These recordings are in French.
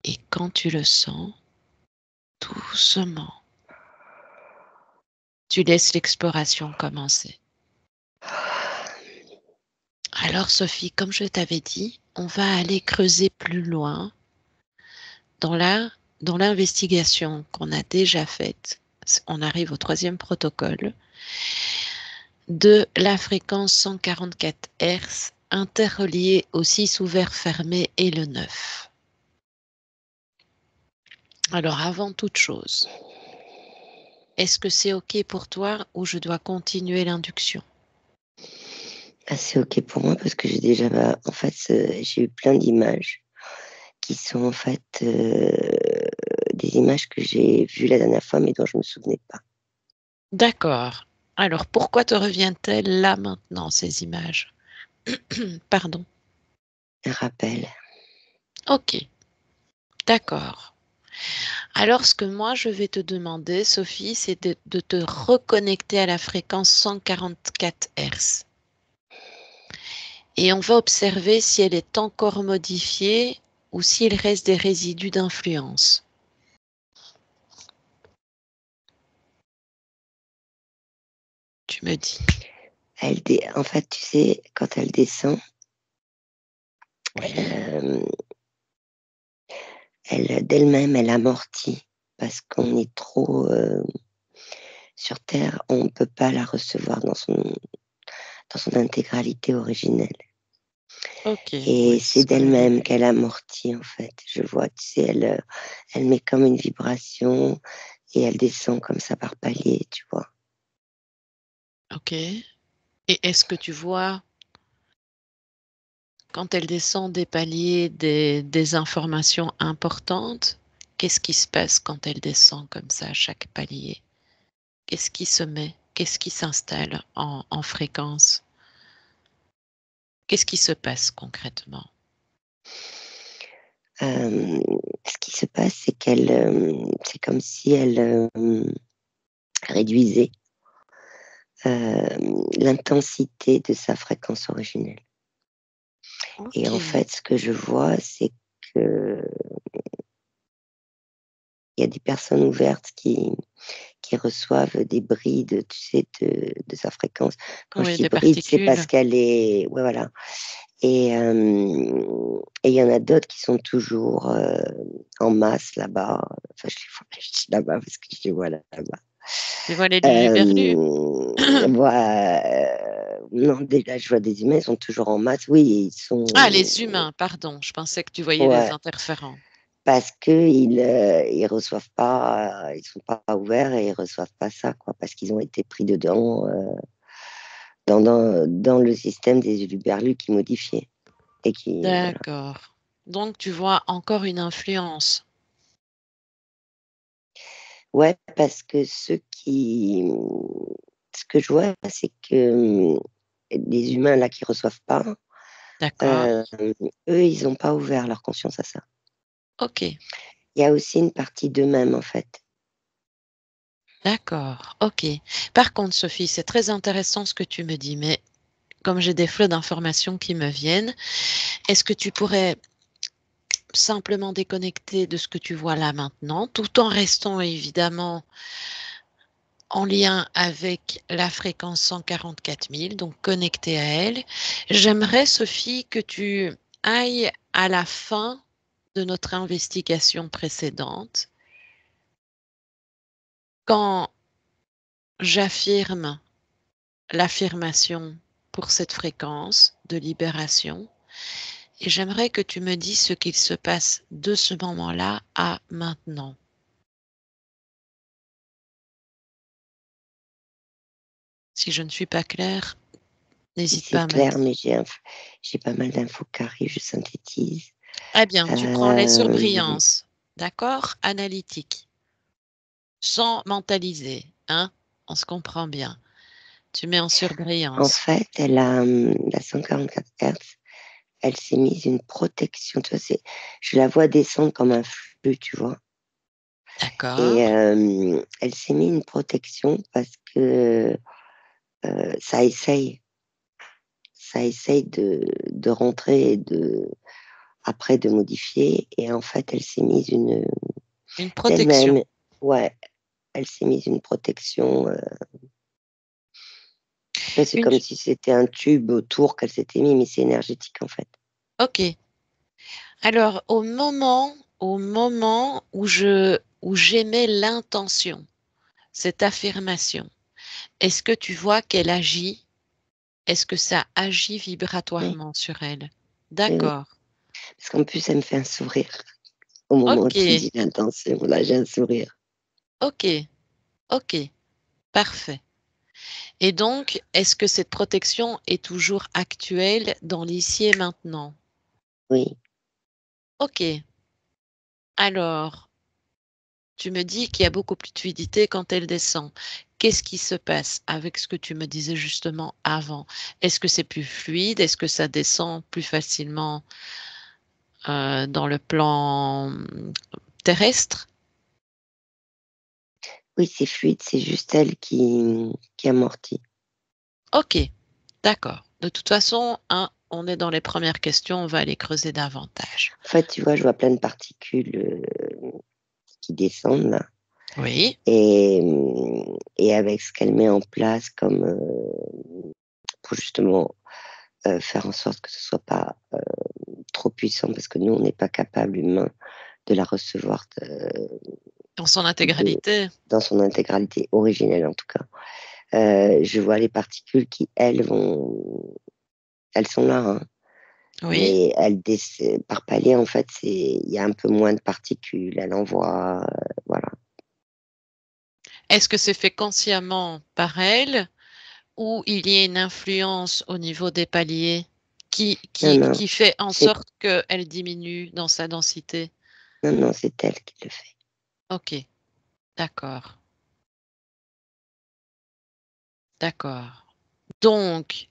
Et quand tu le sens, doucement, tu laisses l'exploration commencer. Alors Sophie, comme je t'avais dit, on va aller creuser plus loin dans l'investigation qu'on a déjà faite. On arrive au troisième protocole de la fréquence 144 Hz interreliée au 6 ouvert fermé et le 9. Alors avant toute chose, est-ce que c'est OK pour toi ou je dois continuer l'induction? C'est OK pour moi parce que j'ai déjà, en fait, j'ai eu plein d'images qui sont en fait des images que j'ai vues la dernière fois mais dont je ne me souvenais pas. D'accord. Alors pourquoi te reviennent-elles là maintenant, ces images? Pardon. Un rappel. OK, d'accord. Alors ce que moi je vais te demander, Sophie, c'est de te reconnecter à la fréquence 144 Hz. Et on va observer si elle est encore modifiée ou s'il reste des résidus d'influence. Tu me dis. En fait, tu sais, quand elle descend, Oui. d'elle-même, elle amortit parce qu'on est trop sur Terre, on ne peut pas la recevoir dans son intégralité originelle. OK, Et oui, c'est ce qu'on avait d'elle-même vu. qu'elle amortit, en fait. Je vois, tu sais, elle met comme une vibration et elle descend comme ça par palier, tu vois. OK. Et est-ce que tu vois, quand elle descend des paliers, des informations importantes? Qu'est-ce qui se passe quand elle descend comme ça à chaque palier? Qu'est-ce qui se met? Qu'est-ce qui s'installe en fréquence? Qu'est-ce qui se passe concrètement? Ce qui se passe, c'est comme si elle réduisait l'intensité de sa fréquence originelle. Et en OK. fait, ce que je vois, c'est que il y a des personnes ouvertes qui reçoivent des brides, tu sais, de sa fréquence. Quand je Oui, dis des bride, c'est parce particules. qu'elle est, ouais, voilà. Et il y en a d'autres qui sont toujours en masse là-bas. Enfin, je les vois, je dis là-bas parce que je les vois là-bas. Tu vois les luluberlus? Non, déjà, je vois des humains, ils sont toujours en masse. Oui, ils Ah, sont. les humains, pardon. Je pensais que tu voyais des Ouais, interférents. parce que ils reçoivent pas, ils sont pas ouverts et ils reçoivent pas ça, quoi, parce qu'ils ont été pris dedans dans le système des huluberlus qui modifiait et qui, voilà. D'accord. Donc tu vois encore une influence. Ouais, parce que ce que je vois, c'est que les humains là qui reçoivent pas, D'accord. euh, eux, ils ont pas ouvert leur conscience à ça. OK. Il y a aussi une partie d'eux-mêmes en fait. D'accord. OK. Par contre, Sophie, c'est très intéressant ce que tu me dis, mais comme j'ai des flots d'informations qui me viennent, est-ce que tu pourrais simplement déconnecter de ce que tu vois là maintenant, tout en restant évidemment en lien avec la fréquence 144 000, donc connecté à elle. J'aimerais, Sophie, que tu ailles à la fin de notre investigation précédente, quand j'affirme l'affirmation pour cette fréquence de libération, et j'aimerais que tu me dises ce qu'il se passe de ce moment-là à maintenant. Si je ne suis pas claire, Si n'hésite pas c'est à me le clair, dire. mais j'ai pas mal d'infos qui arrivent, je synthétise. Eh bien, tu prends les Euh, surbrillance, d'accord? Analytique, sans mentaliser, hein? On se comprend bien. Tu mets en En surbrillance. fait, la 144 Hz, elle s'est mise une protection. Tu vois, je la vois descendre comme un flux, tu vois. Et D'accord? elle s'est mise une protection parce que ça essaye, ça essaye de rentrer et de après de modifier. Et en fait, elle s'est mise Une d'elle-même. protection. Ouais, elle s'est mise une protection. C'est Une... comme si c'était un tube autour qu'elle s'était mis, mais c'est énergétique en fait. Ok. Alors, au moment où j'émets l'intention, cette affirmation, est-ce que tu vois qu'elle agit? Est-ce que ça agit Oui, vibratoirement sur elle? oui, oui. D'accord. Parce qu'en plus, elle me fait un sourire. Au moment où Ok, tu dis l'intention, là, j'ai un sourire. ok, ok, parfait. Et donc, est-ce que cette protection est toujours actuelle dans l'ici et maintenant? Oui, Ok. Alors, tu me dis qu'il y a beaucoup plus de fluidité quand elle descend. Qu'est-ce qui se passe avec ce que tu me disais justement avant? Est-ce que c'est plus fluide? Est-ce que ça descend plus facilement dans le plan terrestre? oui, c'est fluide, c'est juste elle qui amortit. Ok, d'accord. De toute façon, hein, on est dans les premières questions, on va aller creuser davantage. En fait, tu vois, je vois plein de particules qui descendent là. Oui, Et avec ce qu'elle met en place comme pour justement faire en sorte que ce soit pas trop puissant, parce que nous, on n'est pas capable, humain, de la recevoir dans son de- intégralité. dans son intégralité originelle en tout cas. Je vois les particules qui, elles sont là, hein, Oui. mais par palier, en fait, il y a un peu moins de particules, elle envoie, voilà. Est-ce que c'est fait consciemment par elle ou il y a une influence au niveau des paliers qui, Non, qui, non, qui fait en c'est, sorte qu'elle diminue dans sa densité? non, non, c'est elle qui le fait. Ok, d'accord, d'accord. Donc,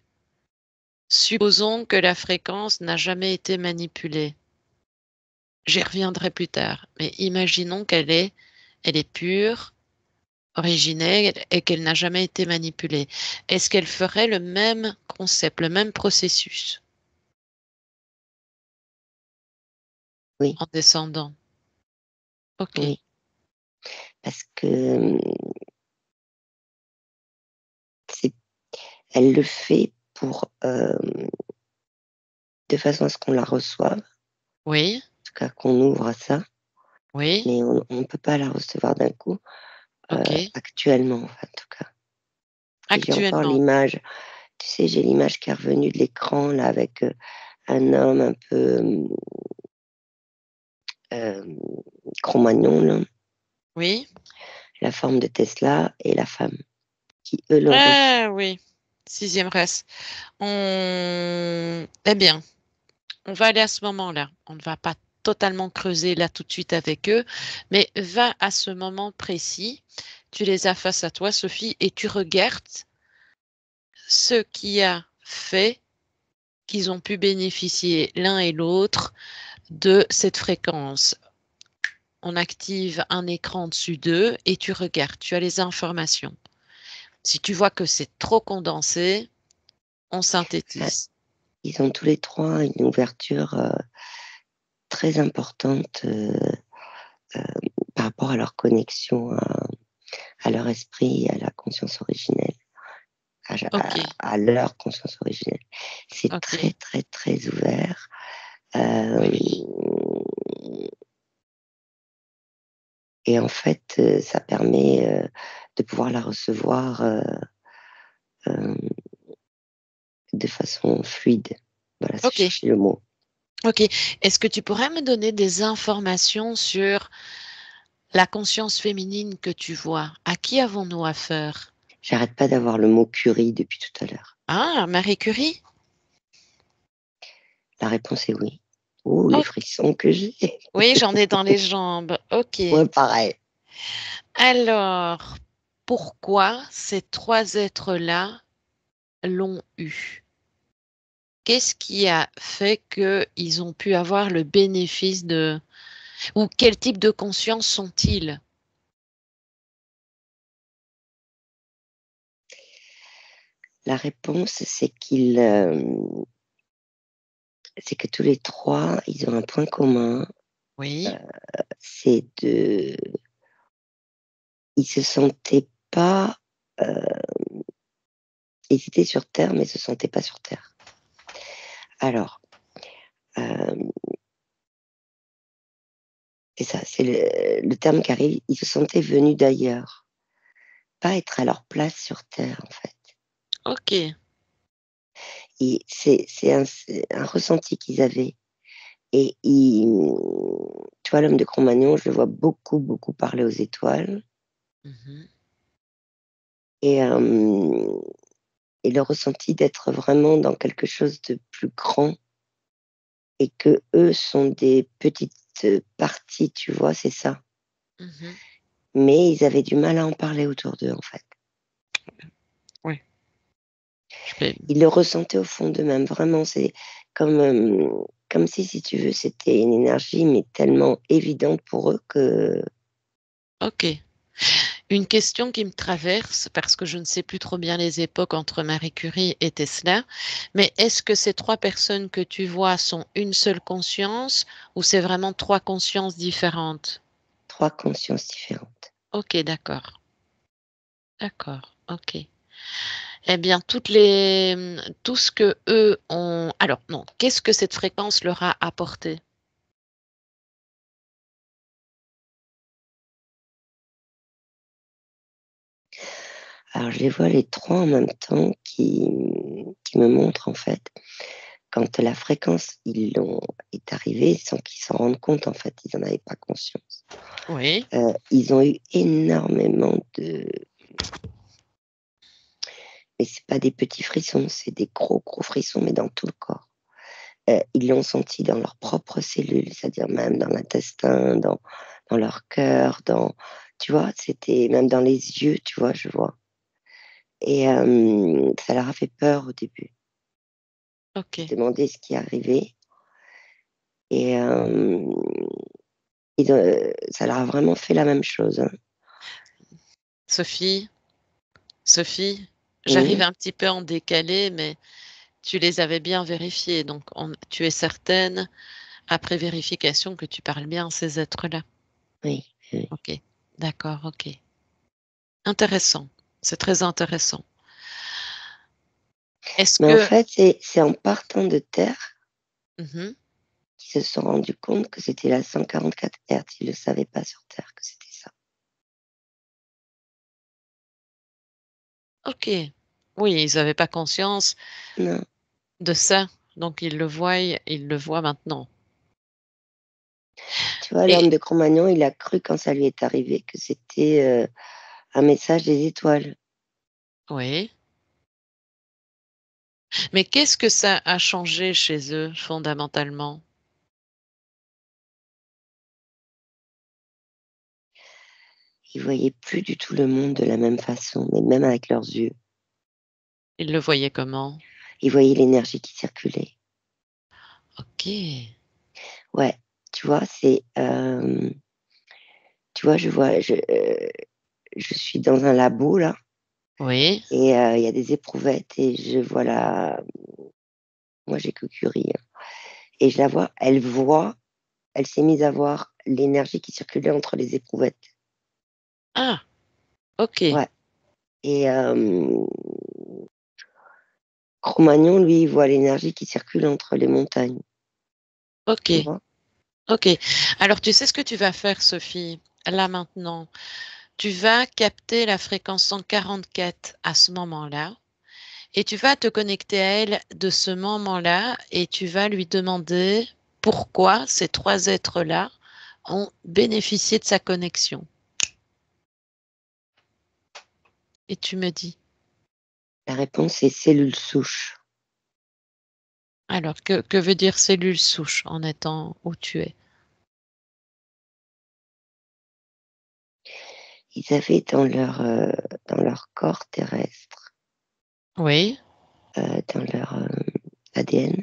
supposons que la fréquence n'a jamais été manipulée. J'y reviendrai plus tard, mais imaginons elle est pure, originelle et qu'elle n'a jamais été manipulée. Est-ce qu'elle ferait le même concept, le même processus Oui, en descendant? Ok, oui, parce que c'est, elle le fait pour, de façon à ce qu'on la reçoive, en oui, tout cas qu'on ouvre à ça, oui, mais on ne peut pas la recevoir d'un coup, ok. actuellement, en tout cas. Et j'ai encore Actuellement, l'image, tu sais, j'ai l'image qui est revenue de l'écran, là, avec un homme un peu Cro-Magnon, là, oui. la forme de Tesla et la femme, qui, eux, l'ont reçu. Ah oui, sixième race. Eh bien, on va aller à ce moment-là. On ne va pas totalement creuser là tout de suite avec eux, mais va à ce moment précis. Tu les as face à toi, Sophie, et tu regardes ce qui a fait qu'ils ont pu bénéficier l'un et l'autre de cette fréquence. On active un écran dessus d'eux et tu regardes, tu as les informations. Si tu vois que c'est trop condensé, on Ah, synthétise. ils ont tous les trois une ouverture très importante euh, par rapport à leur connexion à leur esprit, à la conscience originelle, Ok, à leur conscience originelle. C'est ok, très, très, très ouvert. Euh, oui. et en fait, ça permet de pouvoir la recevoir euh, de façon fluide. Voilà, c'est Ok, chercher le mot. ok. Est-ce que tu pourrais me donner des informations sur la conscience féminine que tu vois? À qui avons-nous affaire? J'arrête pas d'avoir le mot Curie depuis tout à l'heure. Ah, Marie Curie? La réponse est oui. Oh, les Oh, frissons que j'ai. oui, j'en ai dans les jambes. Ok. Ouais, pareil. Alors, pourquoi ces trois êtres-là l'ont eu? Qu'est-ce qui a fait qu'ils ont pu avoir le bénéfice de... Ou quel type de conscience sont-ils? La réponse, c'est qu'ils c'est que tous les 3, ils ont un point commun, Oui. c'est de ils se sentaient pas, heu, ils étaient sur terre, mais se sentaient pas sur terre. Alors, hem, c'est ça, c'est le terme qui arrive, ils se sentaient venus d'ailleurs, pas être à leur place sur terre, en fait. OK. Et c'est un ressenti qu'ils avaient et ils tu vois, l'homme de Cro-Magnon, je le vois beaucoup, beaucoup parler aux étoiles Mmh. et et le ressenti d'être vraiment dans quelque chose de plus grand et que eux sont des petites, parties, tu vois? C'est ça. Mmh. Mais ils avaient du mal à en parler autour d'eux, en fait. Oui, je peux Ils le ressentaient au fond d'eux-mêmes, vraiment, c'est comme, comme si tu veux, c'était une énergie, mais tellement évidente pour eux que OK. Une question qui me traverse, parce que je ne sais plus trop bien les époques entre Marie Curie et Tesla, mais est-ce que ces 3 personnes que tu vois sont une seule conscience ou c'est vraiment 3 consciences différentes? 3 consciences différentes. OK, d'accord. D'accord, OK. Eh bien, tout ce que eux ont alors non, qu'est-ce que cette fréquence leur a apporté? Alors je les vois les 3 en même temps qui me montrent, en fait, quand la fréquence, ils l'ont est arrivée sans qu'ils s'en rendent compte, en fait, ils en avaient pas conscience. Oui. Ils ont eu énormément de mais c'est pas des petits frissons, c'est des gros, gros frissons, mais dans tout le corps. Ils l'ont senti dans leurs propres cellules, c'est-à-dire même dans l'intestin, dans leur cœur, tu vois? C'était même dans les yeux, tu vois? Je vois et ça leur a fait peur au début. Ils se OK. demandaient ce qui arrivait et ça leur a vraiment fait la même chose, hein. Sophie, Sophie, j'arrive Mmh. un petit peu en décalé, mais tu les avais bien vérifiés, donc tu es certaine, après vérification, que tu parles bien à ces êtres-là? Oui, oui. OK. D'accord, OK. Intéressant, c'est très intéressant. Est-ce Mais en que fait, c'est en partant de terre mmh qu'ils se sont rendus compte que c'était la 144 hertz. Ils le savaient pas sur terre que c'était ça. OK. Oui, ils avaient pas conscience Non. de ça, donc ils le voient maintenant Tu vois, l'homme et de Cro-Magnon, il a cru quand ça lui est arrivé que c'était, un message des étoiles. oui, mais qu'est-ce que ça a changé chez eux fondamentalement? Ils voyaient plus du tout le monde de la même façon, mais même avec leurs yeux. Ils le voyaient comment? Ils voyaient l'énergie qui circulait. OK. Ouais, tu vois, c'est, tu vois, je suis dans un labo là Oui, et il y a des éprouvettes et je vois la moi j'ai que Curie, hein, et je la vois, elle s'est mise à voir l'énergie qui circulait entre les éprouvettes. ah, OK, Ouais et Cro-Magnon, lui, il voit l'énergie qui circule entre les montagnes, tu OK, vois? OK. Alors tu sais ce que tu vas faire Sophie, là maintenant? Tu vas capter la fréquence 144 à ce moment-là et tu vas te connecter à elle de ce moment-là et tu vas lui demander pourquoi ces 3 êtres-là ont bénéficié de sa connexion et tu me dis. La réponse est cellules souches. Alors que veut dire cellule souche en étant où tu es? Ils avaient dans leur corps terrestre, Oui, dans leur, ADN,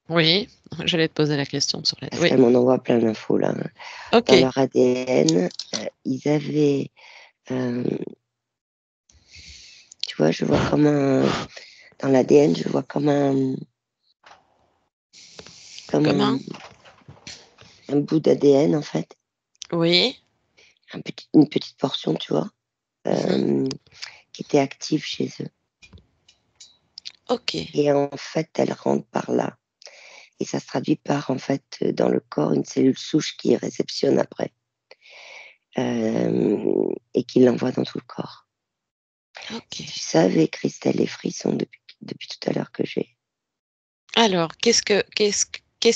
oui, j'allais te poser la question sur les parce oui, qu'elle m'en envoie plein d'infos là, hein. Dans OK, leur ADN, ils avaient, hem, tu vois, je vois comme un dans l'ADN, je vois comme un comme Comme un? un bout d'ADN, en fait, Oui. une petite portion, tu vois, Mhm. qui était active chez eux. Ok. Et en fait, elle rentre par là. Et ça se traduit par, en fait, dans le corps, une cellule souche qui réceptionne après et qui l'envoie dans tout le corps. Ok. Si tu savais, Christelle, les frissons depuis tout à l'heure que j'ai. Alors, qu'est-ce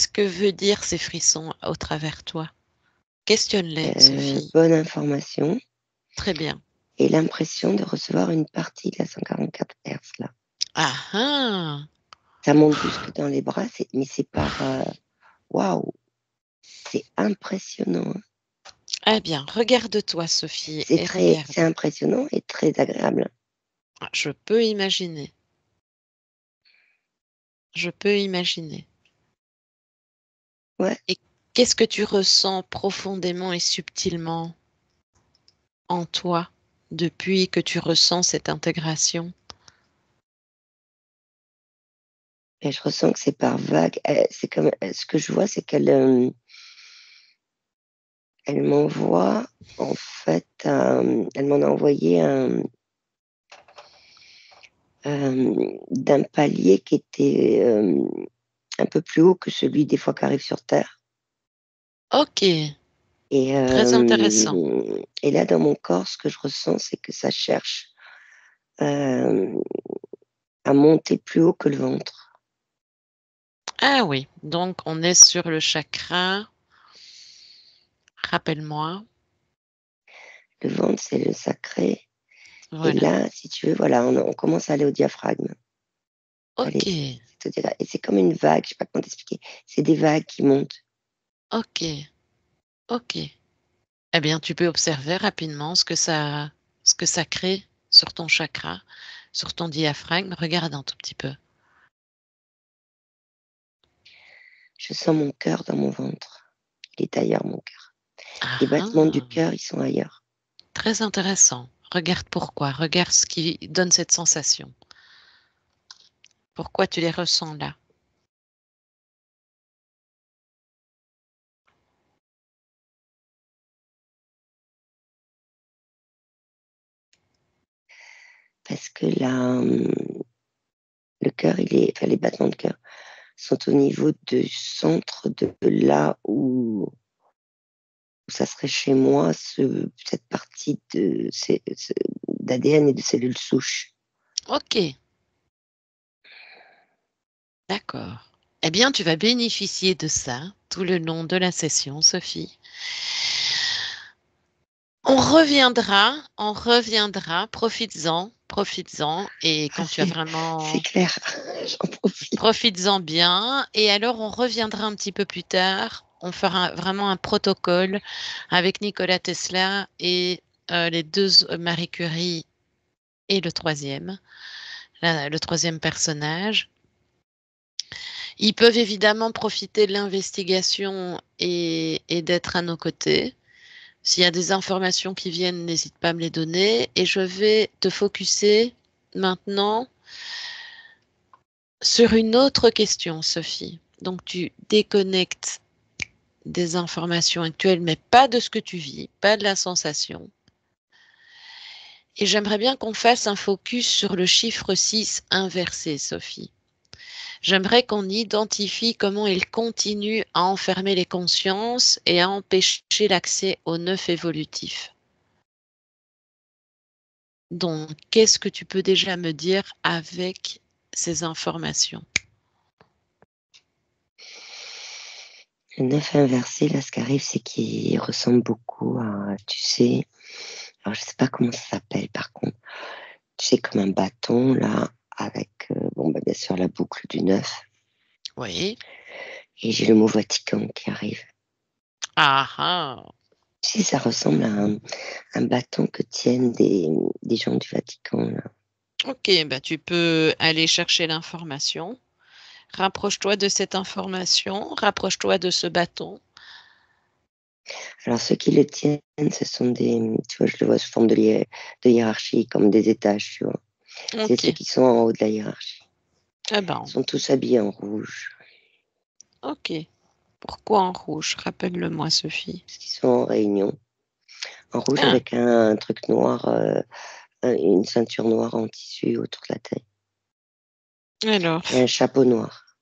que veut dire ces frissons au travers toi? Questionne-les, Sophie. Bonne information Très bien. et l'impression de recevoir une partie de la 144 Hz là. Ah ah! Ça monte jusque dans les bras, mais c'est par waouh, c'est impressionnant, hein. Eh bien, regarde-toi, Sophie, et C'est regarde. impressionnant et très agréable. Ah, je peux imaginer. Je peux imaginer. Ouais, Et qu'est-ce que tu ressens profondément et subtilement en toi depuis que tu ressens cette intégration? et je ressens que c'est par vague. C'est comme ce que je vois, c'est qu'elle elle m'envoie en fait, elle m'en a envoyé d'un palier qui était un peu plus haut que celui des fois qui arrive sur Terre. Ok, Et, très intéressant. et là, dans mon corps, ce que je ressens, c'est que ça cherche euh, à monter plus haut que le ventre. Ah oui, donc on est sur le chakra. Rappelle-moi. Le ventre, c'est le sacré. Et Voilà. là, si tu veux, voilà, on commence à aller au diaphragme. Ok, Allez, et c'est comme une vague, je sais pas comment t'expliquer. C'est des vagues qui montent. ok, ok. Eh bien, tu peux observer rapidement ce que ça crée sur ton chakra, sur ton diaphragme. Regarde un tout petit peu. Je sens mon cœur dans mon ventre. Il est ailleurs, mon cœur. Ah, Les battements du ah, cœur, ils sont ailleurs. très intéressant. Regarde pourquoi. Regarde ce qui donne cette sensation. Pourquoi tu les ressens là? Parce que là, le cœur, enfin, les battements de cœur sont au niveau du centre de là où ça serait chez moi, cette partie d'ADN et de cellules souches. Ok, d'accord. Eh bien, tu vas bénéficier de ça tout le long de la session, Sophie. On reviendra, profites-en, profites-en, et Ah, quand tu as c'est vraiment, clair, j'en profite. profites-en bien, et alors on reviendra un petit peu plus tard, on fera vraiment un protocole avec Nikola Tesla et les deux Marie Curie et le troisième personnage. Ils peuvent évidemment profiter de l'investigation et d'être à nos côtés. S'il y a des informations qui viennent, n'hésite pas à me les donner. Et je vais te focuser maintenant sur une autre question, Sophie. Donc, tu déconnectes des informations actuelles, mais pas de ce que tu vis, pas de la sensation. Et j'aimerais bien qu'on fasse un focus sur le chiffre 6 inversé, Sophie. J'aimerais qu'on identifie comment il continue à enfermer les consciences et à empêcher l'accès au neuf évolutif. Donc, qu'est-ce que tu peux déjà me dire avec ces informations? Le 9 inversé, là, ce qui arrive, c'est qu'il ressemble beaucoup à, tu sais, alors je sais pas comment ça s'appelle par contre, tu sais, comme un bâton, là, avec, bon, bah, bien sûr, la boucle du 9. Oui. Et j'ai le mot Vatican qui arrive. Ah ah. Tu sais, ça ressemble à un bâton que tiennent des gens du Vatican, là. Ok, bah tu peux aller chercher l'information. Rapproche-toi de cette information, rapproche-toi de ce bâton. Alors, ceux qui le tiennent, ce sont tu vois, je le vois sous forme de hiérarchie, comme des étages, tu vois. C'est Ok. ceux qui sont en haut de la hiérarchie. Ah ben, Ils sont tous habillés en rouge. ok. Pourquoi en rouge? Rappelle-le-moi, Sophie. Parce qu'ils sont en réunion. En rouge Ah, avec un truc noir, une ceinture noire en tissu autour de la tête. alors, Et un chapeau noir.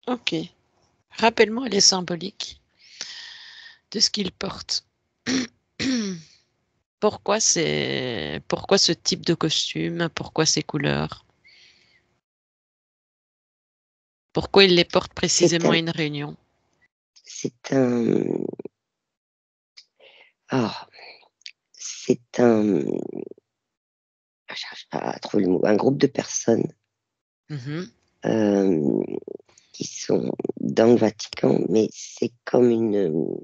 ok. Rappelle-moi les symboliques de ce qu'il porte. Pourquoi ce type de costume? Pourquoi ces couleurs? Pourquoi il les porte C'est précisément à un, une réunion? c'est un, ah, c'est un, je cherche à trouver le mot, un groupe de personnes Mhm. euh, qui sont dans le Vatican, mais c'est comme une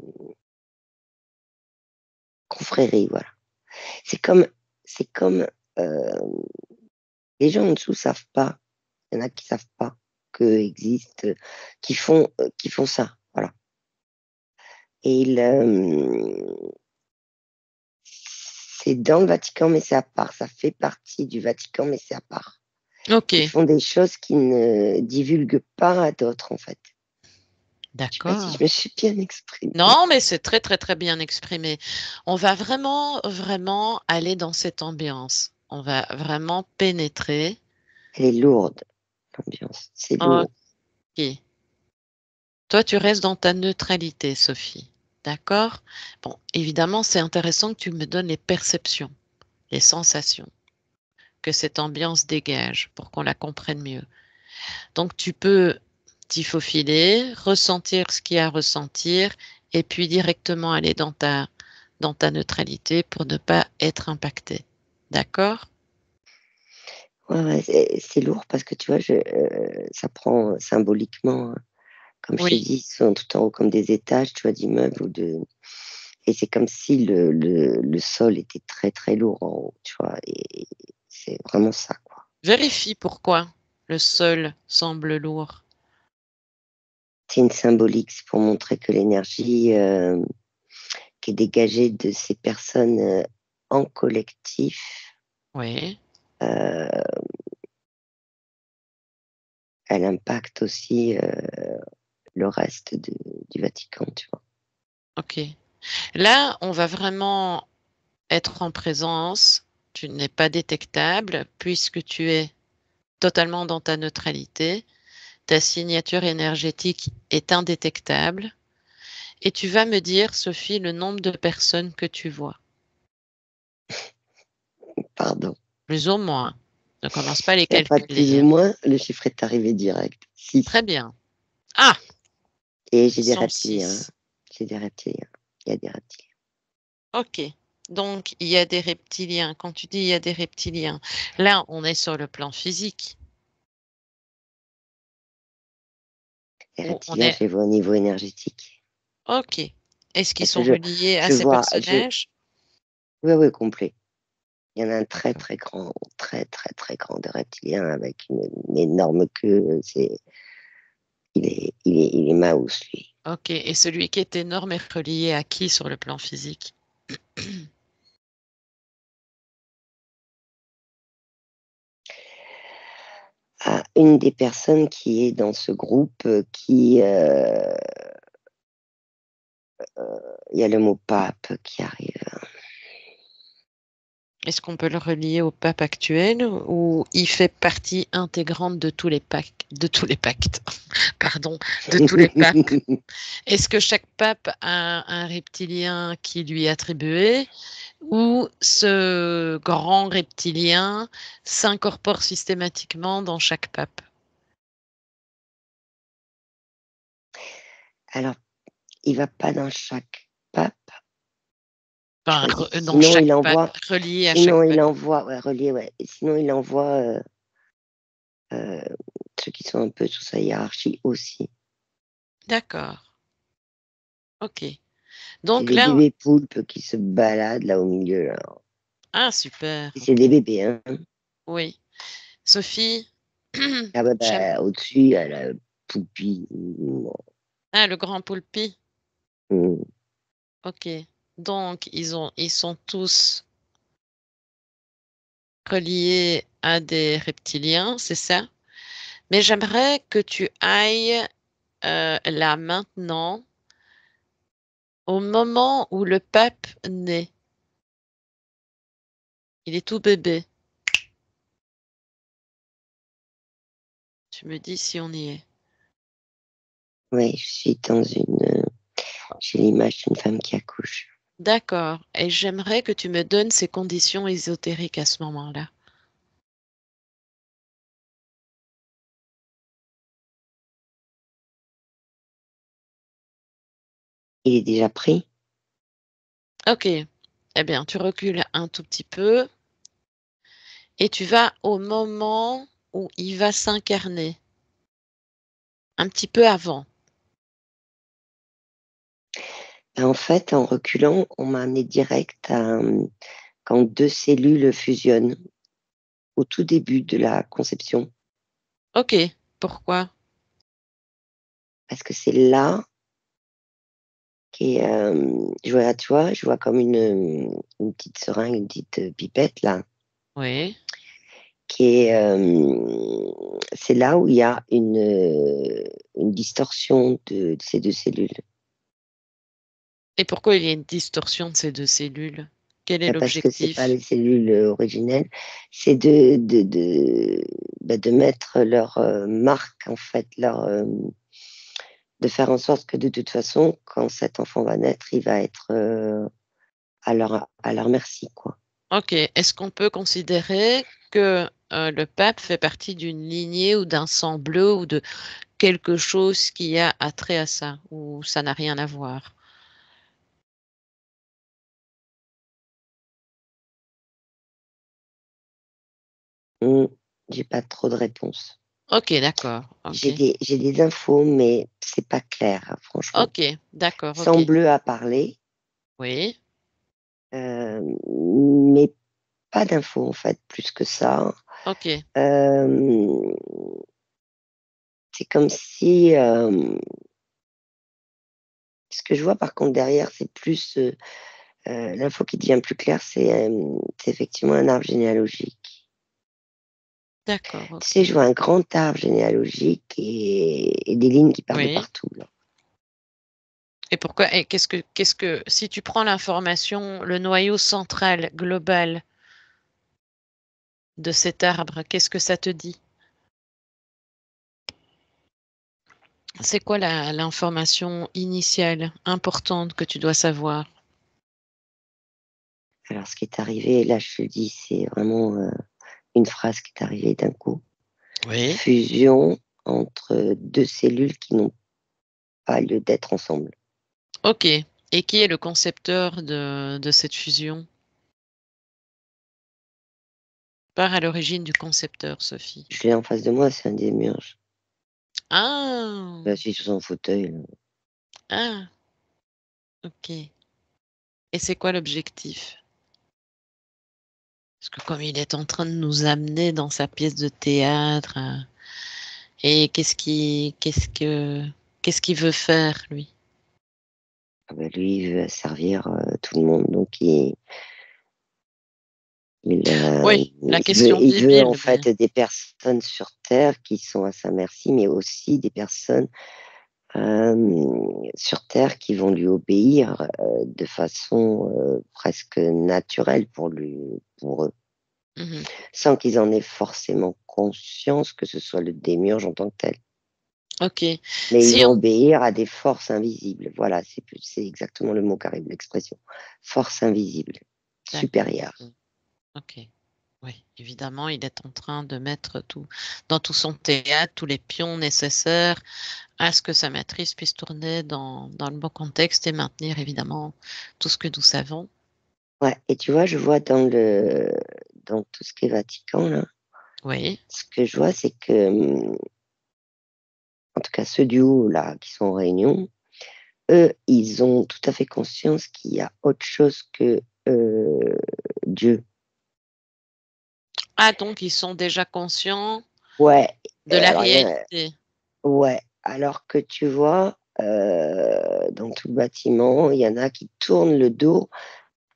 confrérie, voilà. C'est comme euh, les gens en dessous savent pas. Il y en a qui savent pas que existe, qui font ça, voilà. Et c'est dans le Vatican, mais c'est à part. Ça fait partie du Vatican, mais c'est à part. Ok, Ils font des choses qui ne divulguent pas à d'autres, en fait. Je sais pas si d'accord. je me suis bien exprimée. Non, mais c'est très, très, très bien exprimé. On va vraiment, vraiment aller dans cette ambiance. On va vraiment pénétrer. Elle est lourde, l'ambiance. C'est lourd. Ok. Toi, tu restes dans ta neutralité, Sophie. D'accord? Bon, évidemment, c'est intéressant que tu me donnes les perceptions, les sensations que cette ambiance dégage pour qu'on la comprenne mieux. Donc, tu peux t'y faufiler, ressentir ce qu'il y a à ressentir et puis directement aller dans ta neutralité pour ne pas être impacté. D'accord? Ouais, ouais, c'est lourd parce que tu vois, ça prend symboliquement, hein. Comme je t'ai Oui. dit, ils sont tout en haut comme des étages, tu vois, d'immeubles et c'est comme si le sol était très très lourd en haut, tu vois, et c'est vraiment ça, quoi. Vérifie pourquoi le sol semble lourd. C'est une symbolique, c'est pour montrer que l'énergie qui est dégagée de ces personnes en collectif, Oui. euh, elle impacte aussi le reste du Vatican, tu vois. Ok. Là, on va vraiment être en présence. Tu n'es pas détectable puisque tu es totalement dans ta neutralité. Ta signature énergétique est indétectable. Et tu vas me dire, Sophie, le nombre de personnes que tu vois. Pardon. Plus ou moins. Ne commence pas à les Il n'y a pas de plus calculer, ou hein. moins, le chiffre est arrivé direct. 6. Très bien. Ah, Et ils j'ai des sont reptiliens. 6. J'ai des reptiliens. Il y a des reptiliens. Ok. Donc, il y a des reptiliens. Quand tu dis il y a des reptiliens, là, on est sur le plan physique. Les Ou on reptiliens, est... je les vois au niveau énergétique. Ok. Est-ce qu'ils Parce que sont reliés à je ces vois, personnages? oui, oui, complet. Il y en a un très, très grand, très, très, très grand de reptilien avec une énorme queue. Il est Maus, lui. Ok. Et celui qui est énorme est relié à qui sur le plan physique? À une des personnes qui est dans ce groupe, il y a le mot pape qui arrive. Est-ce qu'on peut le relier au pape actuel ou il fait partie intégrante de tous les pactes, pardon, de tous les papes? Est-ce que chaque pape a un reptilien qui lui est attribué ou ce grand reptilien s'incorpore systématiquement dans chaque pape? Alors, il va pas dans chaque pape Enfin, choisi. dans Sinon, chaque il pape, envoie, relié à chaque sinon, il pape. envoie, ouais, relié, ouais. Et sinon, il envoie euh, ceux qui sont un peu sous sa hiérarchie aussi. D'accord. Ok. C'est Donc des là, bébés poulpes qui se baladent là au milieu, là. ah super. Et c'est Ok. des bébés, hein. Oui. Sophie, Ah bah, j'aime. au-dessus, il y a la poupie. Ah, le grand poulpi. Mm. Ok. Donc, ils sont tous reliés à des reptiliens, c'est ça? Mais j'aimerais que tu ailles là maintenant, au moment où le pape naît. Il est tout bébé. Tu me dis si on y est. Oui, je suis j'ai l'image d'une femme qui accouche. D'accord. Et j'aimerais que tu me donnes ces conditions ésotériques à ce moment-là. Il est déjà pris? Ok. Eh bien, tu recules un tout petit peu et tu vas au moment où il va s'incarner. Un petit peu avant. En fait, en reculant, on m'a amené direct à quand deux cellules fusionnent au tout début de la conception, Ok. Pourquoi? parce que c'est là je vois comme une petite seringue, une petite pipette là, Oui. c'est là où il y a une distorsion de ces deux cellules. Et pourquoi il y a une distorsion de ces deux cellules? Quel est Parce que c'est pas l'objectif? les cellules originelles, c'est de mettre leur marque, en fait, de faire en sorte que de toute façon, quand cet enfant va naître, il va être à leur merci, quoi. Ok. Est-ce qu'on peut considérer que le pape fait partie d'une lignée ou d'un sang bleu ou de quelque chose qui a attrait à ça, ou ça n'a rien à voir? Hmm, j'ai pas trop de réponses. Ok, d'accord. Ok. J'ai des infos, mais c'est pas clair, hein, franchement. Ok, d'accord. Ok. Sang bleu a parlé, Oui. mais pas d'infos, en fait, plus que ça. Ok. Euh, c'est comme si ce que je vois par contre derrière, c'est plus l'info qui devient plus claire, c'est effectivement un arbre généalogique. D'accord. Tu sais, Ok. je vois un grand arbre généalogique et des lignes qui partent de Oui. partout, là. Et pourquoi? Et qu'est-ce que, si tu prends l'information, le noyau central, global de cet arbre, qu'est-ce que ça te dit? C'est quoi l'information initiale, importante que tu dois savoir? Alors, ce qui est arrivé, là, je te le dis, c'est vraiment une phrase qui est arrivée d'un coup. Oui. Fusion entre deux cellules qui n'ont pas lieu d'être ensemble. Ok. Et qui est le concepteur de cette fusion? Part à l'origine du concepteur, Sophie. Je l'ai en face de moi, c'est un démiurge. Ah, Assis sur son fauteuil, là. ah, ok. Et c'est quoi l'objectif? Parce que comme il est en train de nous amener dans sa pièce de théâtre, et qu'est-ce qu'il veut faire, lui? Ah bah, lui, il veut servir tout le monde, donc Oui, la question il veut en débile, mais fait des personnes sur Terre qui sont à sa merci, mais aussi des personnes sur Terre qui vont lui obéir de façon presque naturelle pour eux, mhm. sans qu'ils en aient forcément conscience que ce soit le démiurge en tant que tel. Ok. Mais ils Si vont on, obéir à des forces invisibles. Voilà, c'est exactement le mot qui arrive, l'expression. Force invisible, d'accord. supérieure. Ok. Oui, évidemment, il est en train de mettre tout dans tout son théâtre, tous les pions nécessaires à ce que sa matrice puisse tourner dans le bon contexte et maintenir évidemment tout ce que nous savons. Ouais, et tu vois, je vois dans tout ce qui est Vatican, là, Oui. ce que je vois, c'est que, en tout cas, ceux du haut, là, qui sont en réunion, eux, ils ont tout à fait conscience qu'il y a autre chose que Dieu. Ah, donc ils sont déjà conscients Ouais, de la alors, réalité. ouais, alors que tu vois, dans tout le bâtiment, il y en a qui tournent le dos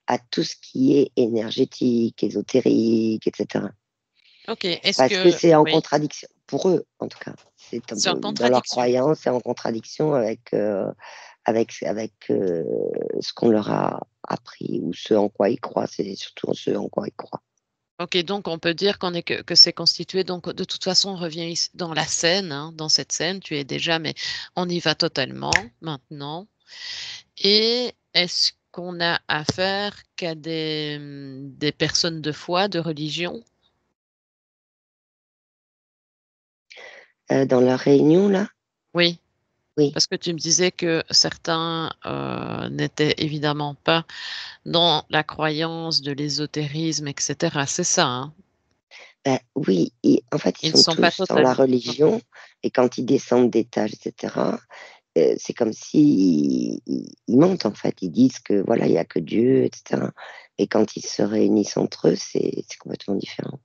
à tout ce qui est énergétique, ésotérique, etc. Ok. Est-ce Parce que que c'est en oui. contradiction. pour eux, en tout cas. C'est C'est en dans leur contradiction. croyance, c'est en contradiction avec ce qu'on leur a appris ou ce en quoi ils croient. C'est surtout ce en quoi ils croient. Ok, donc on peut dire que c'est constitué. Donc de toute façon, on revient dans la scène, hein, dans cette scène, tu es déjà, mais on y va totalement maintenant. Et est-ce qu'on a affaire qu'à des personnes de foi, de religion? Dans leur réunion, là, Oui, oui. parce que tu me disais que certains n'étaient évidemment pas dans la croyance de l'ésotérisme, etc. C'est ça, hein? Ben, oui, en fait, ils Ils ne sont sont pas tous dans la totalement. Ok. religion, et quand ils descendent d'étage, etc., c'est comme si ils mentent, en fait. Ils disent que voilà, il n'y a que Dieu, etc. Et quand ils se réunissent entre eux, c'est complètement différent.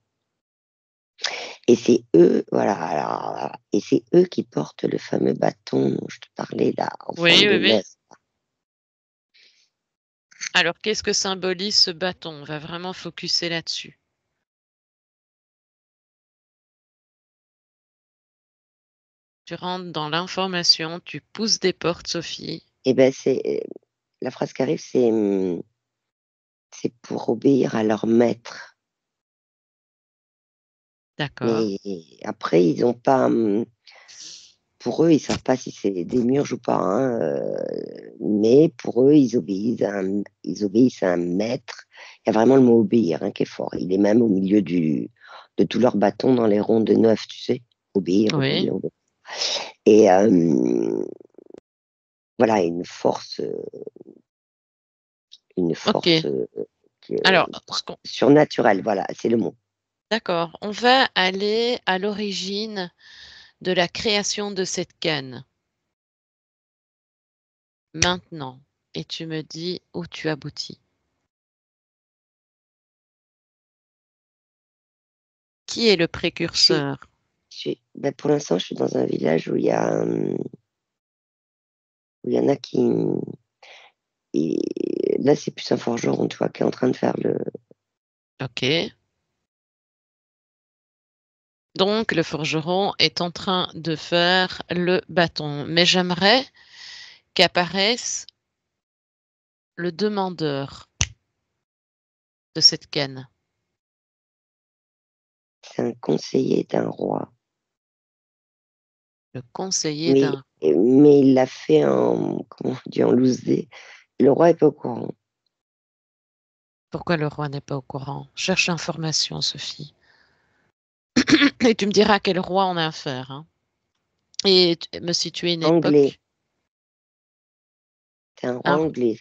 Et c'est eux, voilà, alors, et c'est eux qui portent le fameux bâton dont je te parlais là, en forme Oui, de oui, oui. lèvre. Alors, qu'est-ce que symbolise ce bâton? On va vraiment focuser là-dessus. Tu rentres dans l'information, tu pousses des portes, Sophie. Et ben c'est la phrase qui arrive, c'est pour obéir à leur maître. D'accord. Mais après, ils ont pas, pour eux, ils savent pas si c'est des murges ou pas, hein, mais pour eux, ils obéissent à un maître. Il y a vraiment le mot obéir, hein, qui est fort. Il est même au milieu de tous leurs bâtons dans les ronds de 9, tu sais. Obéir, Oui. obéir, obéir. Et voilà, une force Ok. Alors, surnaturelle, voilà, c'est le mot. d'accord. On va aller à l'origine de la création de cette canne. Maintenant. Et tu me dis où tu aboutis. Qui est le Je suis, précurseur? ben, pour l'instant, je suis dans un village où il y en a qui. Et là, c'est plus un forgeron, tu vois, qui est en train de faire le. Ok. Donc, le forgeron est en train de faire le bâton. Mais j'aimerais qu'apparaisse le demandeur de cette canne. C'est un conseiller d'un roi. Le conseiller Mais, d'un. mais il l'a fait en. Comment on dit, en loose day. Le roi est pas au courant. Pourquoi le roi n'est pas au courant? Cherche l'information, Sophie. Et tu me diras à quel roi on a affaire, hein. Et me situer une Anglais. époque. C'est un roi Un, anglais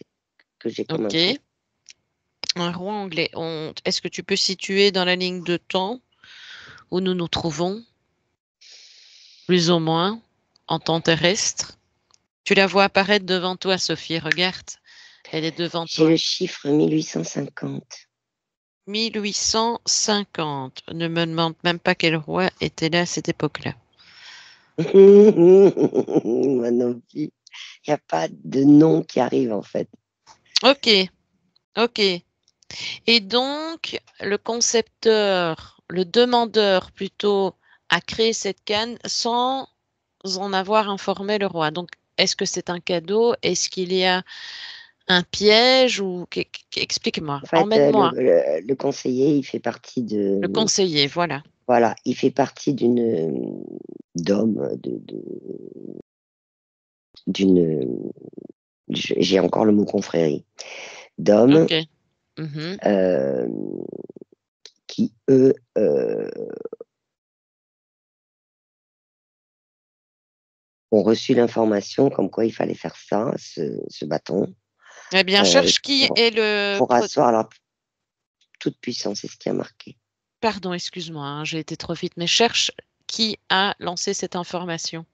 que j'ai comme info. ok. Un roi anglais. Est-ce que tu peux situer dans la ligne de temps où nous nous trouvons, plus ou moins, en temps terrestre? Tu la vois apparaître devant toi, Sophie. Regarde. Elle est devant J'ai toi. le chiffre 1850. 1850. Ne me demande même pas quel roi était là à cette époque-là. Moi non plus. Il n'y a pas de nom qui arrive, en fait. Ok, ok. Et donc, le concepteur, le demandeur plutôt, a créé cette canne sans en avoir informé le roi. Donc, est-ce que c'est un cadeau? Est-ce qu'il y a un piège ou explique-moi, En fait, emmène-moi. le conseiller, il fait partie Le de. conseiller, voilà. Voilà, il fait partie d'hommes, d'une. J'ai encore le mot confrérie. D'hommes Ok. Mhm. euh, qui, eux, ont reçu l'information comme quoi il fallait faire ça, ce bâton, Eh bien, euh, cherche qui pour, est le... pour asseoir leur toute puissance. C'est ce qui a marqué. Pardon, excuse-moi, hein, j'ai été trop vite, mais cherche qui a lancé cette information.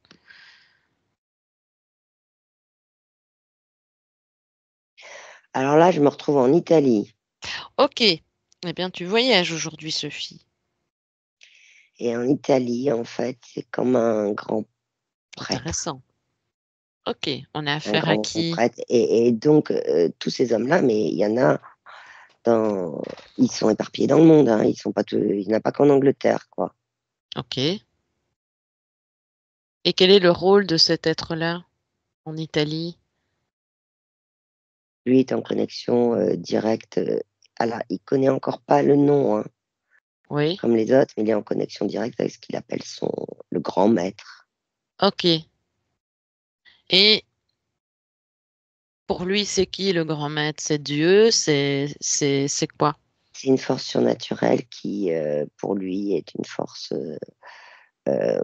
Alors là, je me retrouve en Italie. Ok. Eh bien, tu voyages aujourd'hui, Sophie. Et en Italie, en fait, c'est comme un grand prêtre. Intéressant. Ok. On a Un affaire à grand qui? prêtre. Et donc, tous ces hommes-là, mais il y en a dans. Ils sont éparpillés dans le monde, hein. Ils sont pas tous. Il n'y en a pas qu'en Angleterre, quoi. Ok. Et quel est le rôle de cet être-là en Italie? Lui est en connexion directe. Alors, il connaît encore pas le nom, hein, Oui, comme les autres, mais il est en connexion directe avec ce qu'il appelle le grand maître. ok. Et pour lui, c'est qui le grand maître? C'est Dieu? C'est quoi? C'est une force surnaturelle qui, pour lui, est une force euh,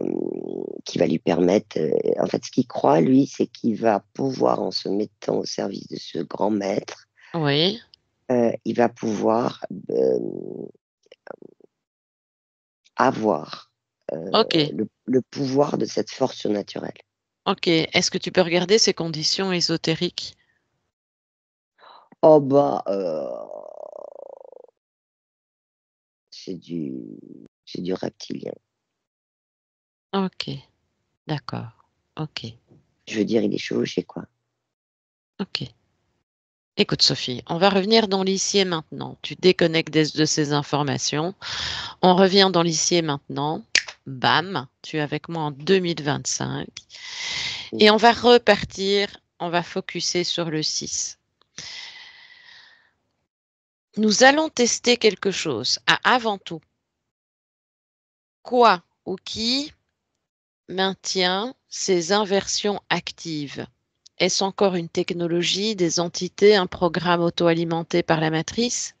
qui va lui permettre, en fait, ce qu'il croit, lui, c'est qu'il va pouvoir, en se mettant au service de ce grand maître, Oui, il va pouvoir avoir ok, le pouvoir de cette force surnaturelle. ok. Est-ce que tu peux regarder ces conditions ésotériques? Oh bah, c'est du reptilien. Ok, d'accord. Ok, Je veux dire, il est chevauché, quoi. ok. Écoute, Sophie, on va revenir dans l'ici et maintenant. Tu déconnectes de ces informations. On revient dans l'ici et maintenant. Bam, tu es avec moi en 2025. Mm. Et on va repartir, on va focuser sur le 6. Nous allons tester quelque chose. Ah, avant tout, quoi ou qui maintient ces inversions actives? Est-ce encore une technologie, des entités, un programme auto-alimenté par la matrice?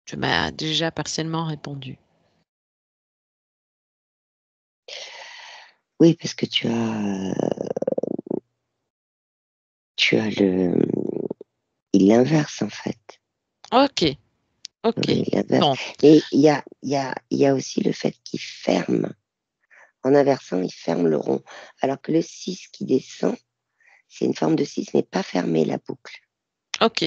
Tu m'as déjà partiellement répondu. Oui, parce que tu as il l'inverse, en fait. Ok, ok. Oui, il l'inverse. Donc, Mais il y a aussi le fait qu'il ferme. En inversant, il ferme le rond. Alors que le 6 qui descend, c'est une forme de 6 n'est pas fermé, la boucle. ok.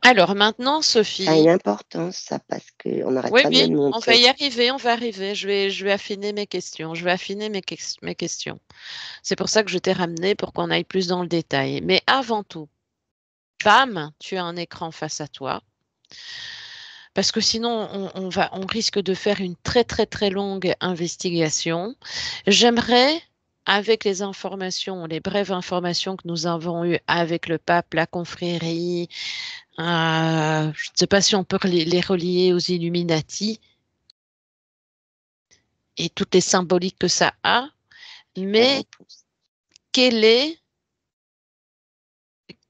Alors maintenant, Ça a une Sophie, importance, ça, parce qu'on n'arrête oui, pas de me oui, le on va montrer. y arriver, on va arriver. Je vais affiner mes questions. Je vais affiner mes questions. C'est pour ça que je t'ai ramené pour qu'on aille plus dans le détail. Mais avant tout, bam, tu as un écran face à toi. Parce que sinon, on risque de faire une très, très, très longue investigation. J'aimerais, avec les informations, les brèves informations que nous avons eues avec le pape, la confrérie, je ne sais pas si on peut les relier aux Illuminati et toutes les symboliques que ça a, J'ai pas de mais réponse. quelle est,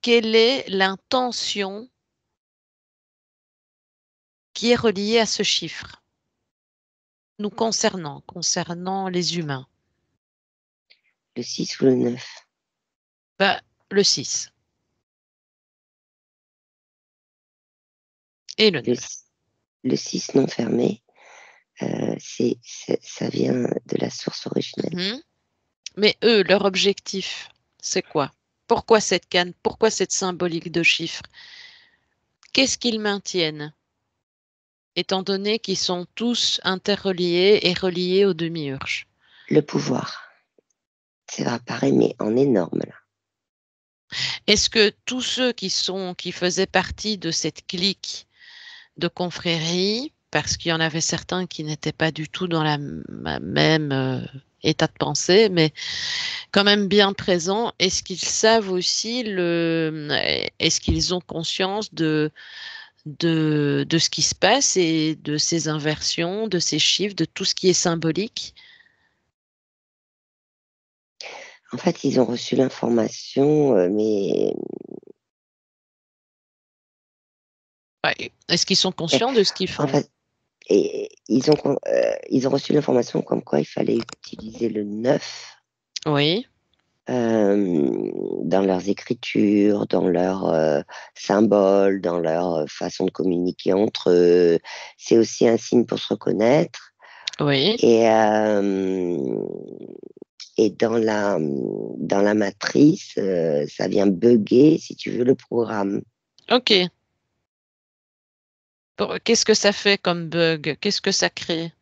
quelle est l'intention qui est reliée à ce chiffre, nous concernant les humains? Le 6 ou le 9. Bah, le 6 et le Le, 9. le 6 non fermé, ça vient de la source originelle. Mhm. Mais eux, leur objectif, c'est quoi? Pourquoi cette canne? Pourquoi cette symbolique de chiffres? Qu'est-ce qu'ils maintiennent, étant donné qu'ils sont tous interreliés et reliés aux demi-urges? Le pouvoir, ça va apparaître, mais en énorme, là. Est-ce que tous ceux qui faisaient partie de cette clique de confrérie, parce qu'il y en avait certains qui n'étaient pas du tout dans la même état de pensée, mais quand même bien présents, est-ce qu'ils savent aussi est-ce qu'ils ont conscience de ce qui se passe et de ces inversions, de ces chiffres, de tout ce qui est symbolique? En fait, ils ont reçu l'information, mais Ouais. Est-ce qu'ils sont euh, conscients de ce qu'ils en font? fait, et ils ont reçu l'information comme quoi il fallait utiliser le 9 Oui, dans leurs écritures, dans leurs symboles, dans leur façon de communiquer entre eux. C'est aussi un signe pour se reconnaître. oui. Et, euh, et dans la matrice, ça vient bugger, si tu veux, le programme. OK. Qu'est-ce que ça fait comme bug? Qu'est-ce que ça crée?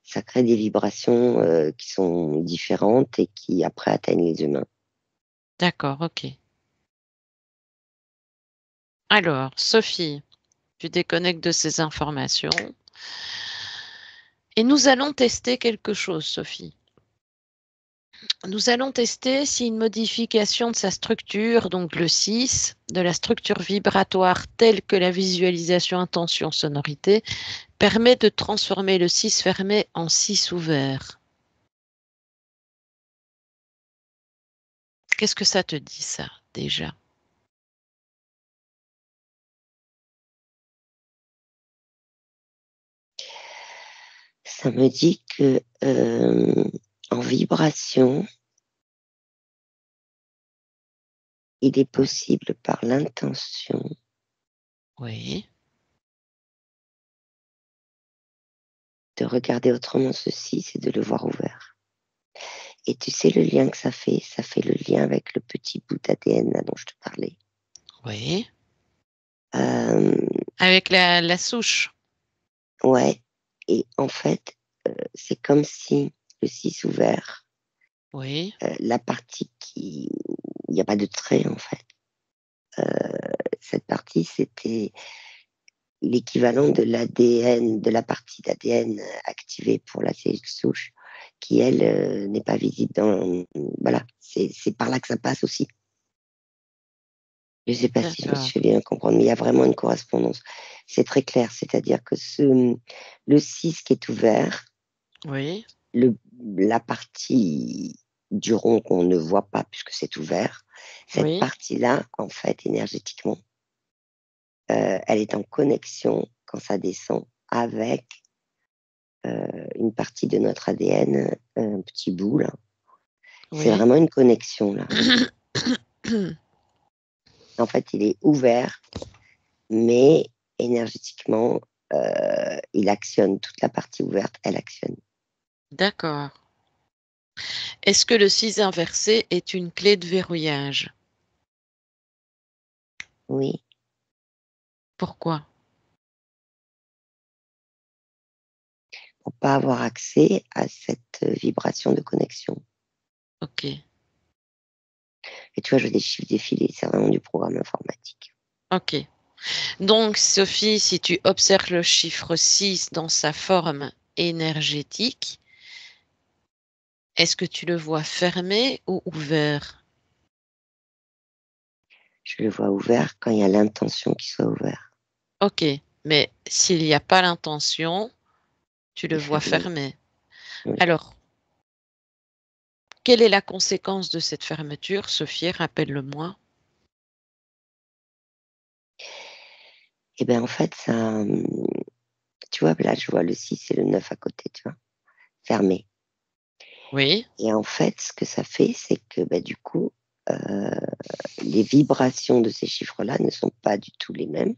Ça crée des vibrations qui sont différentes et qui après atteignent les humains. D'accord, OK. Alors, Sophie, tu déconnectes de ces informations. Et nous allons tester quelque chose, Sophie. Nous allons tester si une modification de sa structure, donc le 6, de la structure vibratoire telle que la visualisation intention sonorité, permet de transformer le 6 fermé en 6 ouvert. Qu'est-ce que ça te dit, ça, déjà? Ça me dit que en vibration, il est possible par l'intention Oui. de regarder autrement ceci, c'est de le voir ouvert. Et tu sais le lien que ça fait le lien avec le petit bout d'ADN dont je te parlais. Oui. Euh, Avec la souche. ouais, et en fait, c'est comme si le 6 ouvert, Oui. la partie qui... Il n'y a pas de trait en fait. Cette partie, c'était l'équivalent de l'ADN, de la partie d'ADN activée pour la cellule souche, qui, elle, n'est pas visible dans... Voilà, c'est par là que ça passe aussi. Je ne sais pas si je me suis D'accord. fait bien comprendre, mais il y a vraiment une correspondance. C'est très clair, c'est-à-dire que le 6 qui est ouvert, Oui. la partie du rond qu'on ne voit pas puisque c'est ouvert, cette Oui. partie-là, en fait, énergétiquement, elle est en connexion quand ça descend avec une partie de notre ADN, un petit bout là. C'est Oui. vraiment une connexion là. En fait, il est ouvert, mais énergétiquement, il actionne toute la partie ouverte, elle actionne. D'accord. Est-ce que le 6 inversé est une clé de verrouillage? Oui, Pourquoi? pour pas avoir accès à cette vibration de connexion. Ok. Et tu vois, je veux des chiffres défilés, c'est vraiment du programme informatique. Ok. Donc, Sophie, si tu observes le chiffre 6 dans sa forme énergétique, est-ce que tu le vois fermé ou ouvert? Je le vois ouvert quand il y a l'intention qu'il soit ouvert. Ok. Mais s'il n'y a pas l'intention, tu le Il est vois fermé. fermé. Oui. Alors, quelle est la conséquence de cette fermeture, Sophie? Rappelle-le-moi. Et bien en fait, ça, tu vois, là, je vois le 6 et le 9 à côté, tu vois, fermé. Oui. Et en fait, ce que ça fait, c'est que bah, du coup, les vibrations de ces chiffres-là ne sont pas du tout les mêmes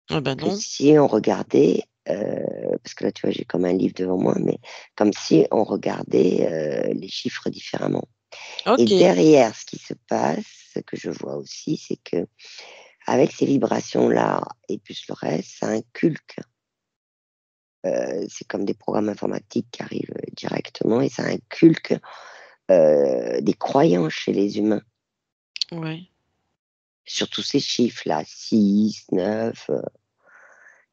Ah ben que non. si on regardait, parce que là, tu vois, j'ai comme un livre devant moi, mais comme si on regardait les chiffres différemment. Et Ok. derrière, ce qui se passe, ce que je vois aussi, c'est que avec ces vibrations-là et plus le reste, ça inculque. C'est comme des programmes informatiques qui arrivent directement et ça inculque des croyances chez les humains. Oui. Sur tous ces chiffres-là, 6, 9.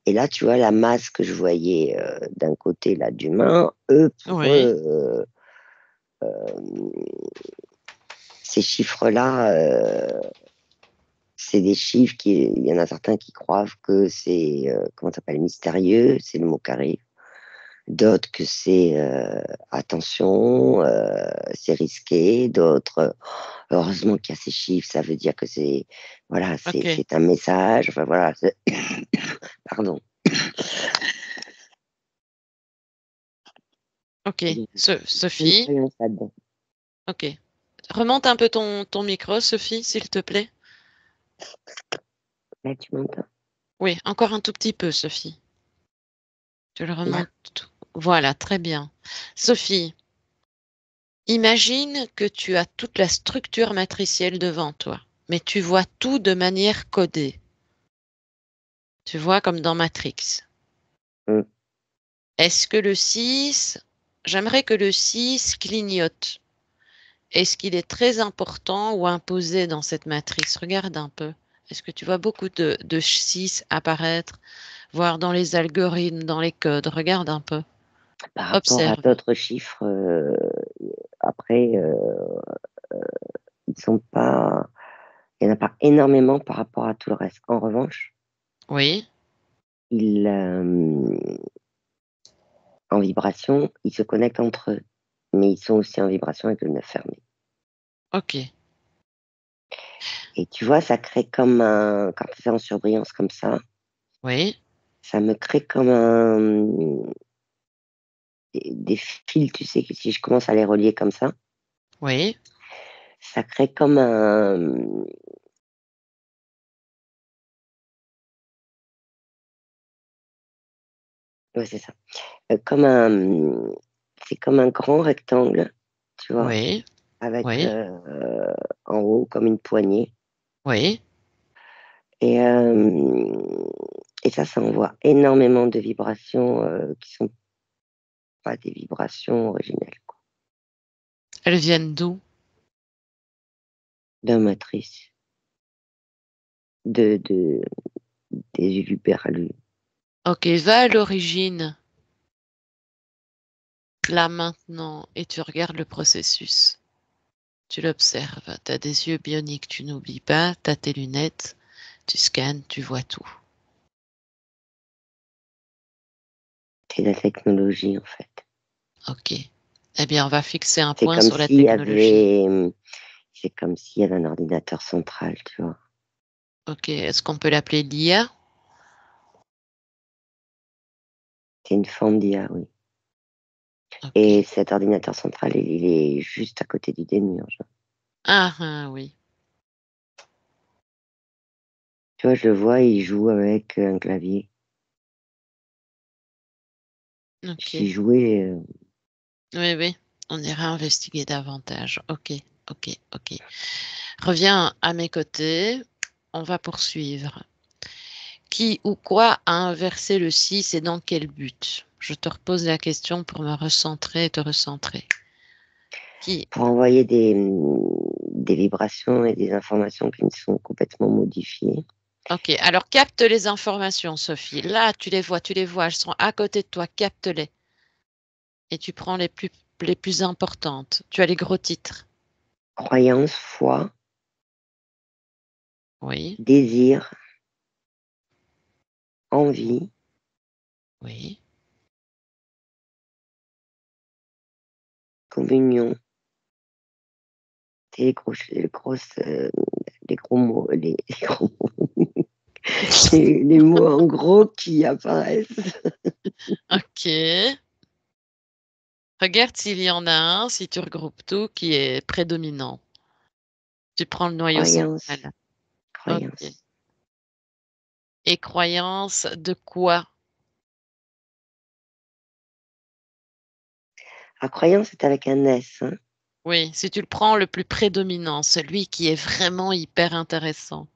Et là, tu vois, la masse que je voyais d'un côté là d'humains, eux, pour Oui. eux, ces chiffres-là, c'est des chiffres il y en a certains qui croient que c'est, comment ça s'appelle, mystérieux, c'est le mot qui arrive. D'autres que c'est attention, c'est risqué. D'autres, heureusement qu'il y a ces chiffres, ça veut dire que c'est, voilà, Ok. c'est un message. Enfin voilà, pardon. Ok. Il y a plein de Sophie. croyances là-dedans. Ok. Remonte un peu ton micro, Sophie, s'il te plaît. Là, tu m'entends? Oui, encore un tout petit peu, Sophie. Tu le Là, remontes. Voilà, très bien. Sophie, imagine que tu as toute la structure matricielle devant toi, mais tu vois tout de manière codée. Tu vois comme dans Matrix. hum, Est-ce que le 6, j'aimerais que le 6 clignote. Est-ce qu'il est très important ou imposé dans cette matrice? Regarde un peu. Est-ce que tu vois beaucoup de 6 apparaître, voire dans les algorithmes, dans les codes? Regarde un peu. Par rapport à Observe. d'autres chiffres, après, ils sont pas il y en a pas énormément par rapport à tout le reste. En revanche, Oui, ils, en vibration, ils se connectent entre eux, mais ils sont aussi en vibration avec le 9 fermé. ok. Et tu vois, ça crée comme un quand tu fais en surbrillance comme Oui, ça me crée comme un des fils, tu sais, que si je commence à les relier comme oui. ça crée comme un ouais, c'est ça, comme un c'est comme un grand rectangle, tu vois? Oui, Avec, oui, en haut comme une poignée oui. et ça envoie énormément de vibrations, qui sont pas des vibrations originelles, quoi. Elles viennent d'où? D'un matrice, de des huluberlus. Ok, va à l'origine, là maintenant, et tu regardes le processus. Tu l'observes. Tu as des yeux bioniques, tu n'oublies pas, tu as tes lunettes, tu scannes, tu vois tout. C'est la technologie, en fait. Ok. Eh bien, on va fixer un C'est point comme sur la s'il y technologie. avait, c'est comme s'il y avait un ordinateur central, tu vois? Ok, est-ce qu'on peut l'appeler l'IA? C'est une forme d'IA, oui. Ok. Et cet ordinateur central, il est juste à côté du démiurge. Ah, ah, oui. Tu vois, je le vois, il joue avec un clavier. Ok. J'y jouais, Oui, oui. On ira investiguer davantage. Ok, ok, ok. Reviens à mes côtés. On va poursuivre. Qui ou quoi a inversé le 6 et dans quel but? Je te repose la question pour me recentrer et te recentrer. Qui? pour envoyer des vibrations et des informations qui me sont complètement modifiées. Ok, alors capte les informations, Sophie. Là, tu les vois, elles sont à côté de toi, capte-les. Et tu prends les plus importantes. Tu as les gros titres. Croyance, foi, Oui, désir, envie, oui. communion, c'est les gros mots, les gros mots, les mots en gros qui apparaissent. Ok. Regarde s'il y en a un, si tu regroupes tout, qui est prédominant. Tu prends le noyau Croyance, central. Ok. croyance. Et croyance de quoi? La croyance est avec un S, hein. Oui, si tu le prends le plus prédominant, celui qui est vraiment hyper intéressant.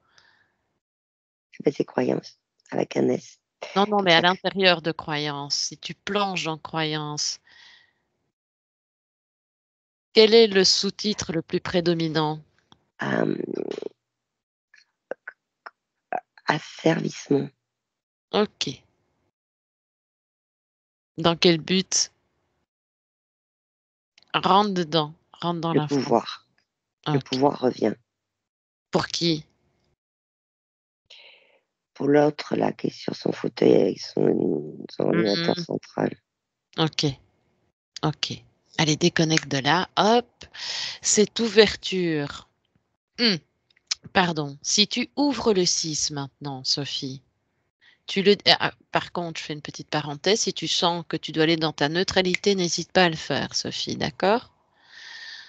C'est croyance avec un S. Non, non, Comme mais à ça, l'intérieur de croyance, si tu plonges en croyance, quel est le sous-titre le plus prédominant? asservissement, Ok. Dans quel but? Rentre dedans, rentre dans le l'information. pouvoir. Le Ok. pouvoir revient. Pour qui? Pour l'autre, là, qui est sur son fauteuil avec son ordinateur Mhm. central. Ok, ok. Allez, déconnecte de là. Hop, cette ouverture. Hmm, pardon. Si tu ouvres le 6 maintenant, Sophie, par contre, je fais une petite parenthèse. Si tu sens que tu dois aller dans ta neutralité, n'hésite pas à le faire, Sophie, d'accord?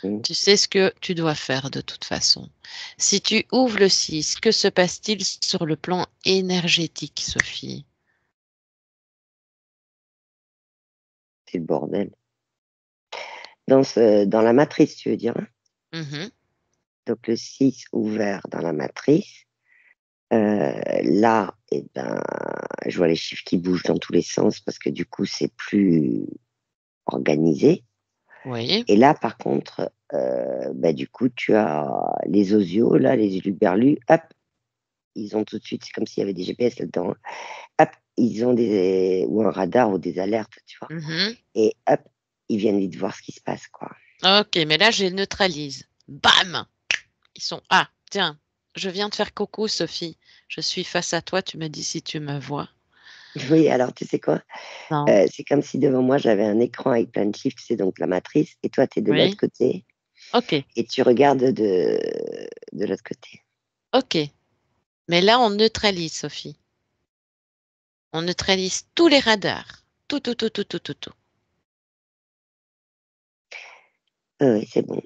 Mmh. Tu sais ce que tu dois faire de toute façon. Si tu ouvres le 6, que se passe-t-il sur le plan énergétique, Sophie? C'est le bordel. Dans la matrice, tu veux dire, hein? Mhm. Donc le 6 ouvert dans la matrice, là, et ben, je vois les chiffres qui bougent dans tous les sens parce que du coup, c'est plus organisé. Oui, Et là, par contre, bah, du coup, tu as les osios, là, les huluberlus, hop, ils ont tout de suite, c'est comme s'il y avait des GPS là-dedans, hein. Hop, ils ont ou un radar ou des alertes, tu vois. Et hop, ils viennent vite voir ce qui se passe, quoi. Ok, mais là, je les neutralise. Bam! Ils sont... Ah, tiens, je viens de faire coucou, Sophie. Je suis face à toi, tu me dis si tu me vois. Oui, alors tu sais quoi? Non. C'est comme si devant moi, j'avais un écran avec plein de chiffres, tu sais, donc la matrice, et toi, tu es de l'autre Oui. côté, Ok, et tu regardes de l'autre côté. ok. Mais là, on neutralise, Sophie. On neutralise tous les radars. Tout, tout, tout, tout, tout, tout, tout. Oui, c'est bon.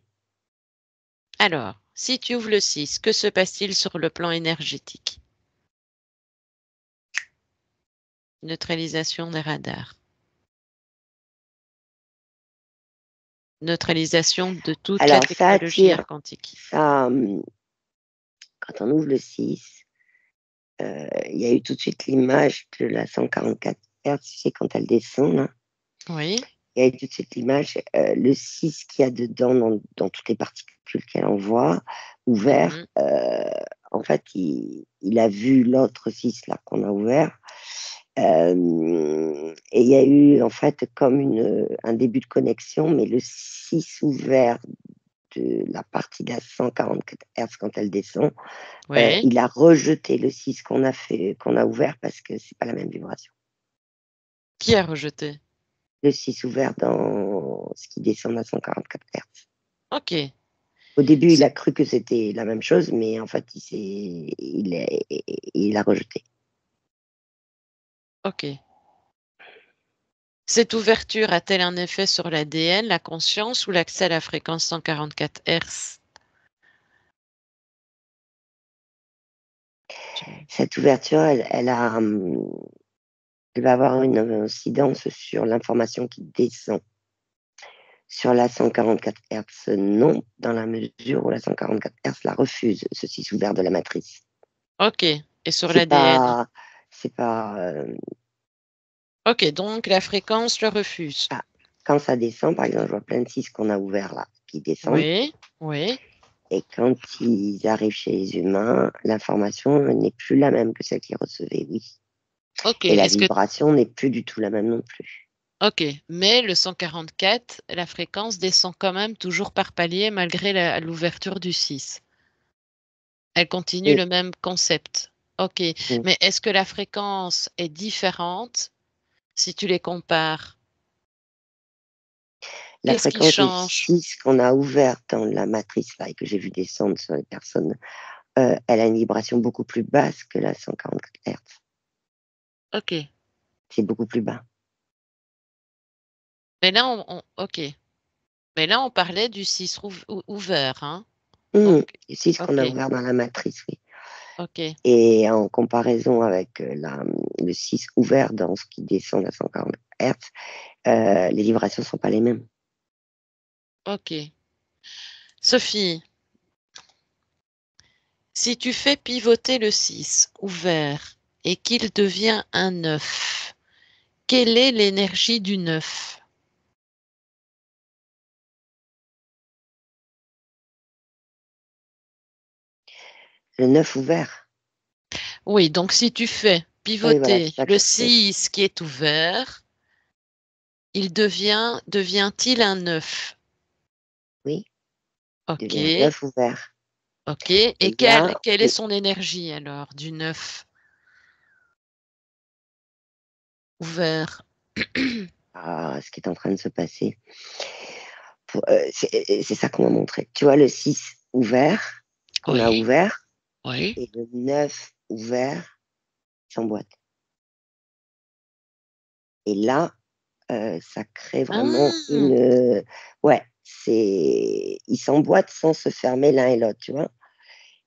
Alors, si tu ouvres le 6, que se passe-t-il sur le plan énergétique? Neutralisation des radars. Neutralisation de toute la Alors, ça technologie attire, air quantique. ça, quand on ouvre le 6, il y a eu tout de suite l'image de la 144 Hz, tu sais, quand elle descend, là. Oui. Il y a eu tout de suite l'image, le 6 qu'il y a dedans, dans toutes les particules qu'elle envoie, ouvert. Mhm. En fait, il a vu l'autre 6 là qu'on a ouvert. Et il y a eu en fait comme un début de connexion, mais le 6 ouvert de la partie de la 144 Hz quand elle descend, Oui. il a rejeté le 6 qu'on a ouvert parce que c'est pas la même vibration. Qui a rejeté? Le 6 ouvert dans ce qui descend à 144 Hz. Ok. Au début, il C'est- a cru que c'était la même chose, mais en fait, il a rejeté. Ok. Cette ouverture a-t-elle un effet sur l'ADN, la conscience ou l'accès à la fréquence 144 Hz? Cette ouverture, elle va avoir une incidence sur l'information qui descend. Sur la 144 Hz, non, dans la mesure où la 144 Hz la refuse, ceci sous ouvert de la matrice. Ok. Et sur C'est l'ADN? pas, c'est pas, Ok, donc la fréquence le refuse. ah, quand ça descend, par exemple, je vois plein de 6 qu'on a ouverts là, qui descendent. Oui, oui. Et quand ils arrivent chez les humains, l'information n'est plus la même que celle qu'ils recevaient, oui. Ok, Et la est-ce que... vibration n'est plus du tout la même non plus. Ok, mais le 144, la fréquence descend quand même toujours par palier malgré l'ouverture du 6. Elle continue Oui. le même concept. Ok, Mm. mais est-ce que la fréquence est différente si tu les compares? La Qu'est-ce qui fréquence du change? 6 qu'on a ouvert dans la matrice là, et que j'ai vu descendre sur les personnes, elle a une vibration beaucoup plus basse que la 144 Hz. Ok, C'est beaucoup plus bas. mais là ok, mais là on parlait du 6 ouvert, hein? Mm. Donc, Le 6 qu'on ok, a ouvert dans la matrice, oui. ok, Et en comparaison avec le 6 ouvert dans ce qui descend à 140 Hz, les vibrations ne sont pas les mêmes. ok. Sophie, si tu fais pivoter le 6 ouvert et qu'il devient un 9, quelle est l'énergie du 9? Le 9 ouvert, Oui, donc si tu fais ah oui, voilà, pivoter c'est ça le que je fais. 6 qui est ouvert, devient-il un 9? Oui, il Ok, devient un 9 ouvert. ok. Et Et là, quelle est son énergie alors du 9 ouvert? ce qui est en train de se passer, c'est ça qu'on m'a montré. Tu vois, le 6 ouvert, qu'on a Oui, ouvert, oui. et le 9 ouvert s'emboîte. Et là, ça crée vraiment Ah, ouais, ils s'emboîtent sans se fermer l'un et l'autre, tu vois.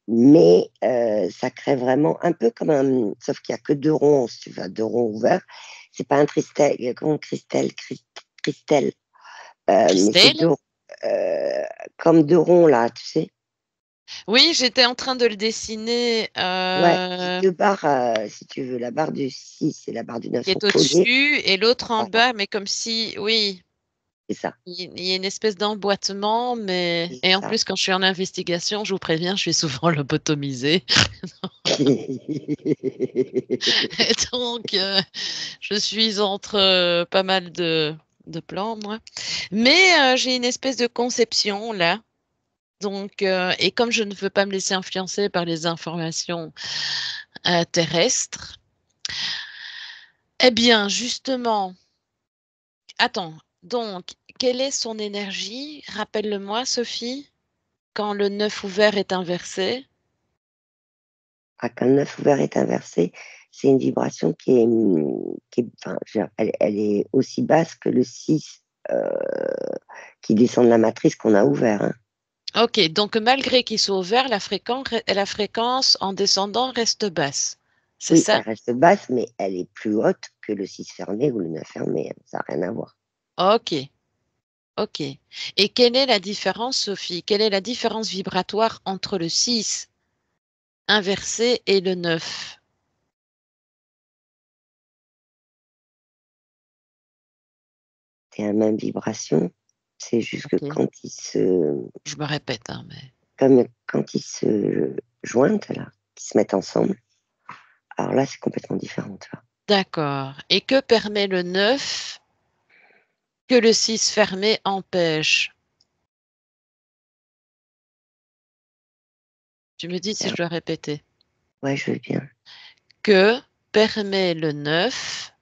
Mais ça crée vraiment un peu comme sauf qu'il y a que 2 ronds, si tu veux, 2 ronds ouverts. C'est pas un cristal, comment Christelle, mais c'est Christelle? 2 comme 2 ronds là, tu sais? Oui, j'étais en train de le dessiner, Ouais, et 2 barres, si tu veux, la barre du 6 et la barre du 9 qui sont est collées. au-dessus et l'autre en Voilà, bas, mais comme si, oui. C'est ça, Il y a une espèce d'emboîtement, mais c'est et en ça. plus, quand je suis en investigation, je vous préviens, je suis souvent lobotomisée. Et donc, je suis entre pas mal de plans, moi. Mais j'ai une espèce de conception là. Donc, et comme je ne veux pas me laisser influencer par les informations terrestres, eh bien, justement, attends, donc, quelle est son énergie? Rappelle-le-moi, Sophie, quand le 9 ouvert est inversé. Ah, quand le 9 ouvert est inversé, c'est une vibration qui est enfin, je veux dire, elle est aussi basse que le 6 qui descend de la matrice qu'on a ouvert, hein. Ok, donc malgré qu'il soit ouvert, la fréquence en descendant reste basse. C'est Oui, ça? elle reste basse, mais elle est plus haute que le 6 fermé ou le 9 fermé, hein, ça n'a rien à voir. Ok, ok. Et quelle est la différence, Sophie? Quelle est la différence vibratoire entre le 6 inversé et le 9? C'est la même vibration, c'est juste que Ok. Je me répète, hein, mais... quand ils se joignent là, qu'ils se mettent ensemble, alors là, c'est complètement différent, tu vois? D'accord. Et que permet le 9 que le 6 fermé empêche? Tu me dis si je Alors, dois répéter. ouais, je veux bien. Que permet le 9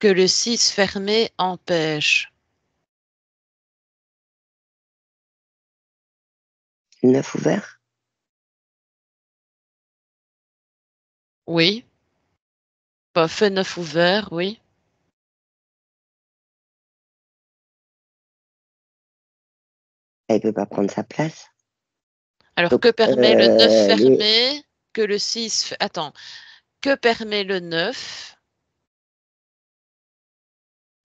que le 6 fermé empêche? Le 9 ouvert, Oui. Pas feu 9 ouvert, oui. elle peut pas prendre sa place. Alors, Donc, que permet le 9 les fermé que le 6... Attends. Que permet le 9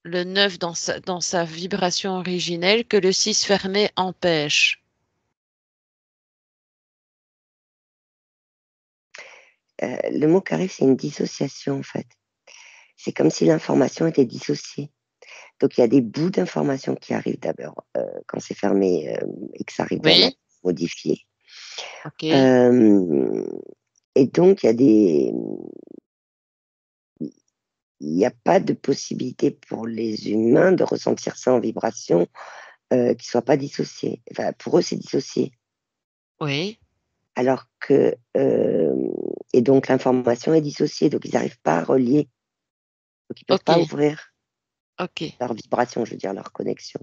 dans sa vibration originelle, que le 6 fermé empêche? le mot qui arrive, c'est une dissociation, en fait. C'est comme si l'information était dissociée. Donc, il y a des bouts d'information qui arrivent d'abord, quand c'est fermé, et que ça arrive de la Oui. matrice modifiée. Ok. Hem et donc il y a pas de possibilité pour les humains de ressentir ça en vibration, qui soit pas dissocié. Enfin, pour eux, c'est dissocié. Oui. Alors que, et donc l'information est dissociée, donc ils n'arrivent pas à relier, donc ils peuvent Ok. pas ouvrir Ok. leur vibration, je veux dire leur connexion.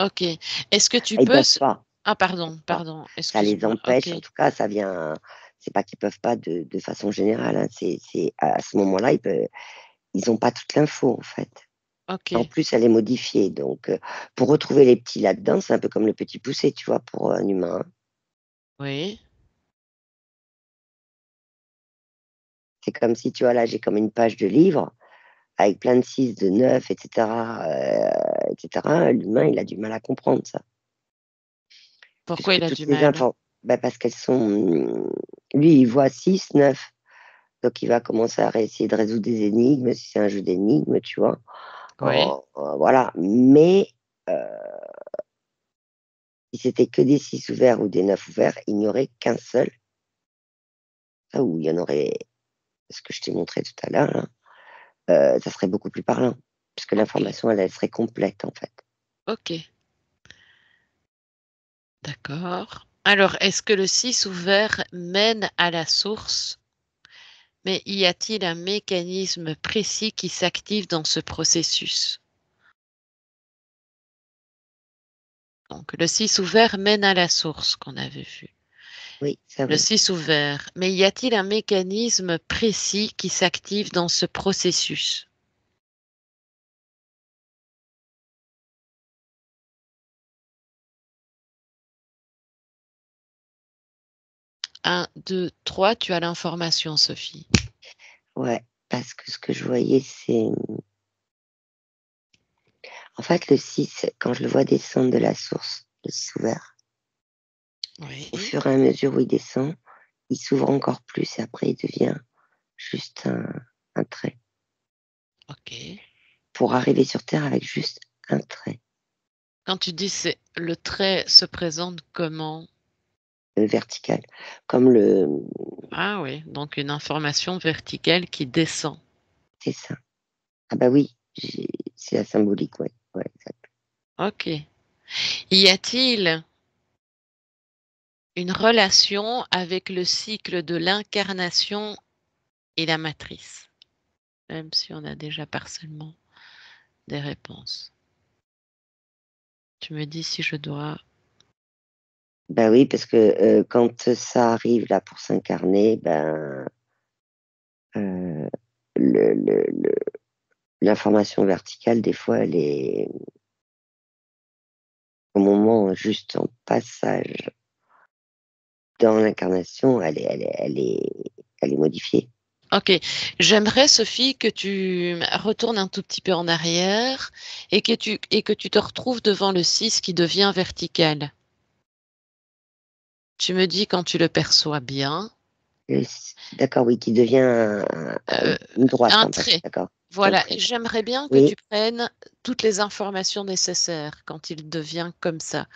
Ok. Est-ce que tu Ils peux... peuvent pas, Ah, ils peuvent pardon, pas. pardon. Ça les Excuse-moi. Ok. empêche, en tout cas, ça vient c'est pas qu'ils peuvent pas de façon générale, hein, c'est à ce moment-là, ils ont pas toute l'info, en fait. En Ok. plus, elle est modifiée, donc pour retrouver les petits là-dedans, c'est un peu comme le petit poussé, tu vois, pour un humain, hein. Oui. C'est comme si, tu vois, là, j'ai comme une page de livre avec plein de 6, de 9, et cetera. L'humain, il a du mal à comprendre ça, Pourquoi puisque il a toutes du les mal? infos, bah, parce qu'elles sont lui, il voit 6, 9, donc il va commencer à essayer de résoudre des énigmes, si c'est un jeu d'énigmes, tu vois? Oui. Voilà, mais heu, si c'était que des 6 ouverts ou des 9 ouverts, il n'y aurait qu'un seul, là où il y en aurait ce que je t'ai montré tout à l'heure là, ça serait beaucoup plus parlant, puisque Ok. l'information, elle serait complète, en fait. Ok. D'accord. Alors, est-ce que le 6 ouvert mène à la source? Mais y a-t-il un mécanisme précis qui s'active dans ce processus? Donc, le 6 ouvert mène à la source qu'on avait vu. Oui, ça Le oui. 6 ouvert. Mais y a-t-il un mécanisme précis qui s'active dans ce processus? Un, 2, 3. Tu as l'information, Sophie. Ouais, parce que ce que je voyais, c'est, en fait, le 6, quand je le vois descendre de la source, le 6 ouvert, au Oui. fur et à mesure où il descend, il s'ouvre encore plus et après il devient juste un trait Ok. pour arriver sur terre avec juste un trait Quand tu dis c'est le trait se présente comment? vertical, comme le... Ah oui, donc une information verticale qui descend. C'est ça. Ah bah oui, c'est la symbolique, ouais. Ouais, exact. Ok. Y a-t-il une relation avec le cycle de l'incarnation et la matrice? Même si on a déjà partiellement des réponses. Tu me dis si je dois... Bah oui, parce que quand ça arrive là pour s'incarner, ben euh, le, le- le- l'information verticale, des fois, elle est au moment juste en passage dans l'incarnation, elle est modifiée. Ok, j'aimerais, Sophie, que tu retournes un tout petit peu en arrière et que tu te retrouves devant le 6 qui devient vertical. Tu me dis quand tu le perçois bien. D'accord, oui, qui devient Euh, une droite, un en fait. trait. D'accord, un Voilà, et trait. j'aimerais bien que Oui, tu prennes toutes les informations nécessaires quand il devient comme ça.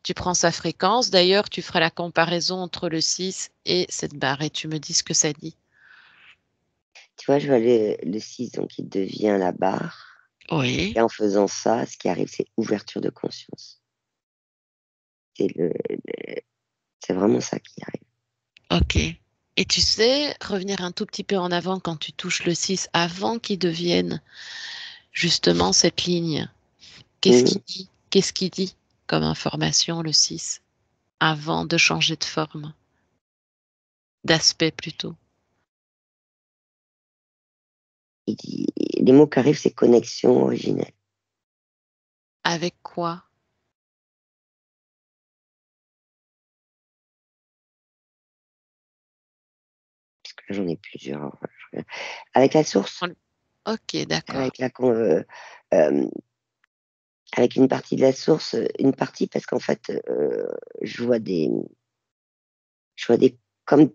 Tu prends sa fréquence, d'ailleurs, tu feras la comparaison entre le 6 et cette barre et tu me dis ce que ça dit. tu vois, je vois le 6, donc il devient la barre. Oui. Et en faisant ça, ce qui arrive, c'est ouverture de conscience. C'est c'est vraiment ça qui arrive. Ok. Et tu sais, revenir un tout petit peu en avant quand tu touches le 6 avant qu'il devienne justement cette ligne. Qu'est-ce Mhm. qu'il dit? Qu'est-ce qu'il dit comme information, le 6 avant de changer de forme, d'aspect plutôt? Les mots qui arrivent, c'est connexion originelle. Avec quoi? Parce que là, j'en ai plusieurs. Avec la source, Ok, d'accord. avec euh, avec une partie de la source, une partie parce qu'en fait, je vois je vois comme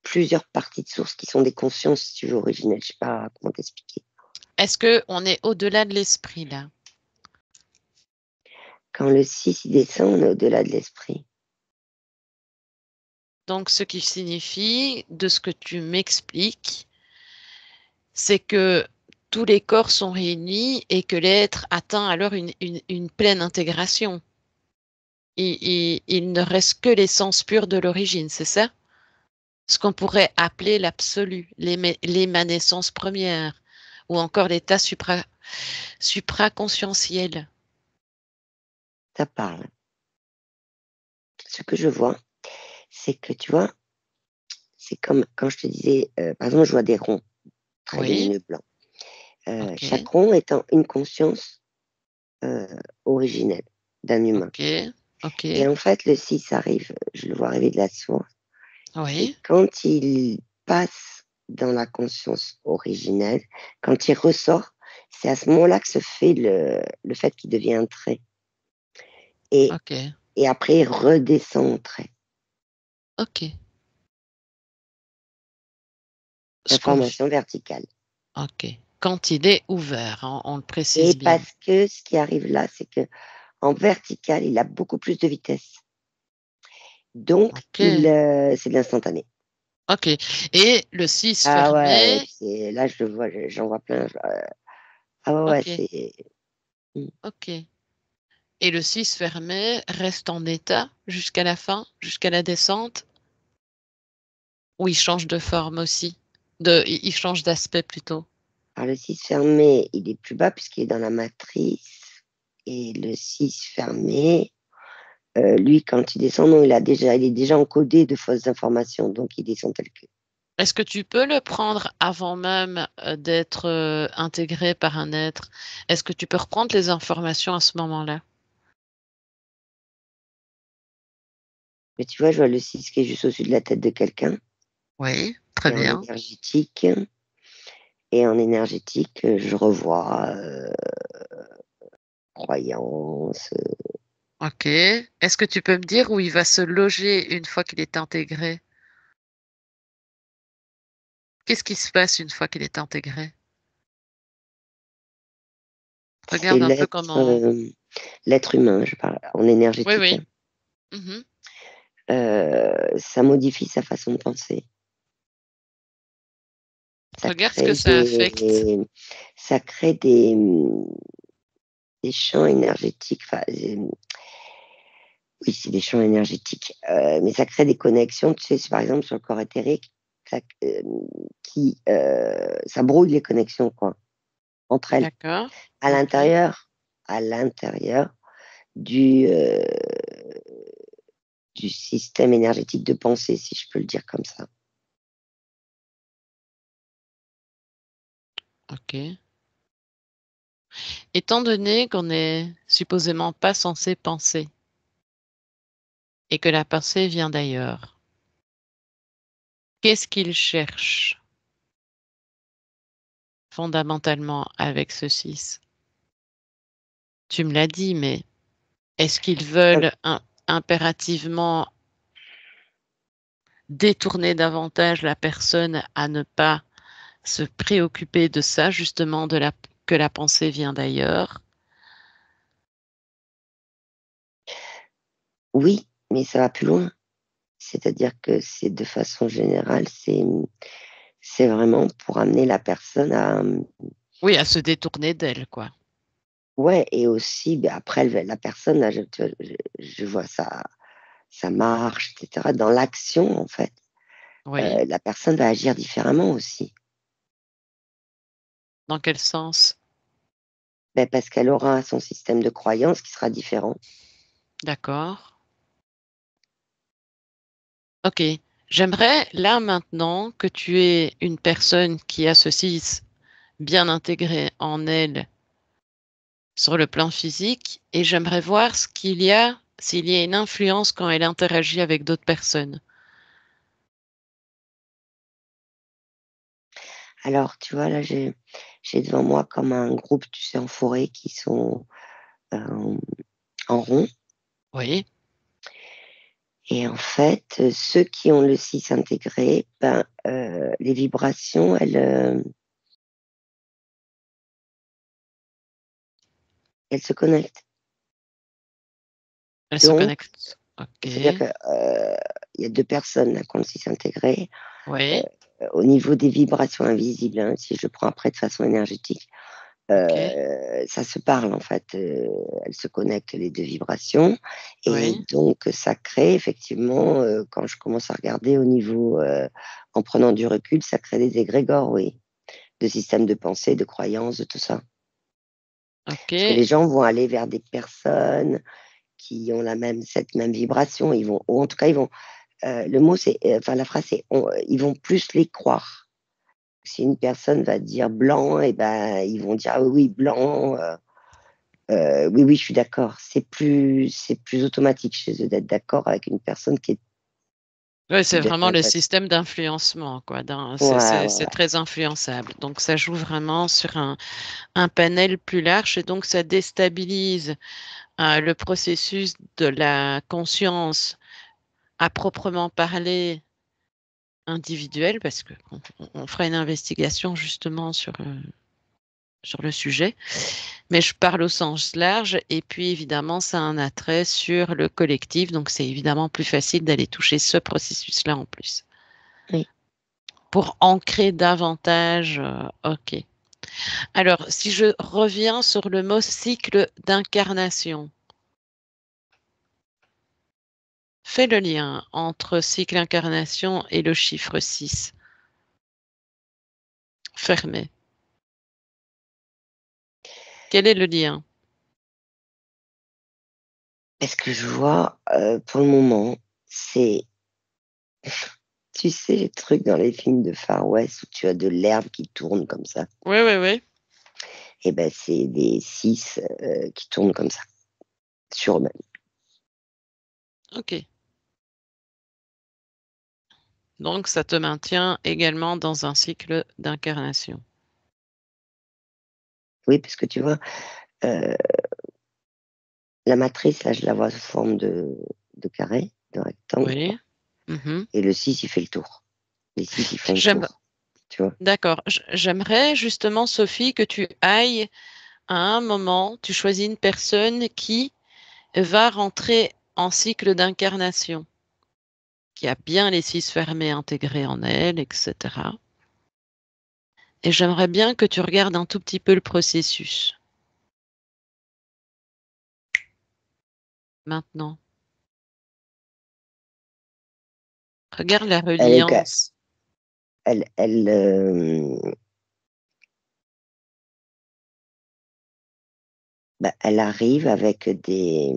plusieurs parties de source qui sont des consciences, si tu veux, originelles. Je sais pas comment t'expliquer. Est-ce que on est au-delà de l'esprit là? Quand le 6 il descend, on est au-delà de l'esprit. Donc, ce qui signifie, de ce que tu m'expliques, c'est que tous les corps sont réunis et que l'être atteint alors une pleine intégration. Il ne reste que l'essence pure de l'origine, c'est ça? Ce qu'on pourrait appeler l'absolu, l'émanescence première, ou encore l'état supraconscientiel. Ça parle. Ce que je vois, c'est que tu vois, c'est comme quand je te disais, par exemple, je vois des ronds très Oui, lumineux blancs. Chaque ok, rond étant une conscience euh, originelle d'un humain. ok, ok, Et en fait, le 6 arrive, je le vois arriver de la source, et oui, quand il passe dans la conscience originelle, quand il ressort, c'est à ce moment-là que se fait le fait qu'il devient un trait. Et, ok, et après, il redescend en trait. ok. La Ce qu'on formation verticale. Ok. Quand il est ouvert, hein, on le Et précise bien. parce que ce qui arrive là, c'est que en vertical, il a beaucoup plus de vitesse. Donc, Ok. c'est de l'instantané. Ok. Et le 6 Ah fermé. ouais, là, je le vois, j'en vois plein. Ah ouais, ouais, Ok. c'est. Hmm. Ok. Et le 6 fermé reste en état jusqu'à la fin, jusqu'à la descente, ou il change de forme aussi. Il change d'aspect plutôt. Alors, le 6 fermé, il est plus bas puisqu'il est dans la matrice. Et le 6 fermé, lui, quand il descend, non, il est déjà encodé de fausses informations, donc il descend tel que. Est-ce que tu peux le prendre avant même d'être intégré par un être? Est-ce que tu peux reprendre les informations à ce moment-là? Mais tu vois, je vois le 6 qui est juste au-dessus de la tête de quelqu'un, Oui, très qui est en bien. énergétique. Et en énergétique, je revois croyance. Ok. Est-ce que tu peux me dire où il va se loger une fois qu'il est intégré? Qu'est-ce qui se passe une fois qu'il est intégré? C'est Regarde un peu comment. l'être humain, je parle en Oui, énergétique, oui. hein. Mhm. Ça modifie sa façon de penser. Ça Regarde ce que crée ça affecte. ça crée des champs énergétiques. Enfin, oui, c'est des champs énergétiques, mais ça crée des connexions. Tu sais, par exemple sur le corps éthérique, ça, ça brouille les connexions quoi entre elles. D'accord. À Ok. l'intérieur, à l'intérieur du du système énergétique de pensée, si je peux le dire comme ça. Ok. Étant donné qu'on n'est supposément pas censé penser et que la pensée vient d'ailleurs, qu'est-ce qu'il cherche fondamentalement avec ce 6? Tu me l'as dit, mais est-ce qu'ils Hum, veulent impérativement détourner davantage la personne à ne pas se préoccuper de ça, justement, que la pensée vient d'ailleurs? oui, mais ça va plus loin. C'est-à-dire que c'est de façon générale, c'est vraiment pour amener la personne à, Oui, à se détourner d'elle, quoi. ouais, et aussi, ben, après, la personne, là, tu vois, je vois ça, ça marche, etc. Dans l'action, en fait, Oui. la personne va agir différemment aussi. Dans quel sens? Ben, parce qu'elle aura son système de croyance qui sera différent. D'accord. Ok. J'aimerais là maintenant que tu aies une personne qui a ce 6 bien intégré en elle sur le plan physique et j'aimerais voir s'il y a une influence quand elle interagit avec d'autres personnes. Alors, tu vois, là, j'ai devant moi comme un groupe, tu sais, en forêt qui sont euh, en rond. Oui. Et en fait, ceux qui ont le 6 intégré, ben, les vibrations, elles se connectent. Elle se Donc, connecte. Ok. c'est-à-dire que, il y a 2 personnes là qui ont le 6 intégré, heu, Oui. au niveau des vibrations invisibles, hein, si je prends après de façon énergétique, Ok. ça se parle en fait, elles se connectent les 2 vibrations et Oui. donc ça crée effectivement, quand je commence à regarder au niveau, en prenant du recul, ça crée des égrégores, oui, de systèmes de pensée, de croyances, de tout ça. Ok. Parce que les gens vont aller vers des personnes qui ont cette même vibration, ils vont ou en tout cas ils vont, le mot c'est, enfin la phrase c'est ils vont plus les croire. Si une personne va dire blanc et ben, ils vont dire: «Ah oui, oui, blanc, oui, oui, je suis d'accord». C'est plus automatique chez eux d'être d'accord avec une personne Oui, qui c'est donne vraiment le l'impression. système d'influencement, quoi. Ouais, ouais, C'est ouais. très influençable. Donc, ça joue vraiment sur un panel plus large et donc ça déstabilise le processus de la conscience à proprement parler individuelle, parce que on fera une investigation justement sur le sujet. Mais je parle au sens large et puis évidemment, ça a un attrait sur le collectif. Donc, c'est évidemment plus facile d'aller toucher ce processus-là en plus. Oui. Pour ancrer davantage, ok. Alors, si je reviens sur le mot cycle d'incarnation, fais le lien entre cycle incarnation et le chiffre 6. Fermé. Quel est le lien? Et ce que je vois, pour le moment, c'est tu sais les trucs dans les films de Far West où tu as de l'herbe qui tourne comme ça? Oui, oui, oui. Et ben, c'est des 6 qui tournent comme ça, sur eux-mêmes. Ok. Donc, ça te maintient également dans un cycle d'incarnation. Oui, parce que tu vois, heu, la matrice, là, je la vois sous forme de carré, de rectangle, quoi Oui. Mhm. et le 6 il fait le tour. Les 6 ils font le J'aime, tour, tu vois? d'accord. J'aimerais justement, Sophie, que tu ailles à un moment, tu choisis une personne qui va rentrer en cycle d'incarnation, qui a bien les 6 fermés intégrés en elle, etc. Et j'aimerais bien que tu regardes un tout petit peu le processus. Maintenant, regarde la Elle, est ca- reliance. elle arrive avec des.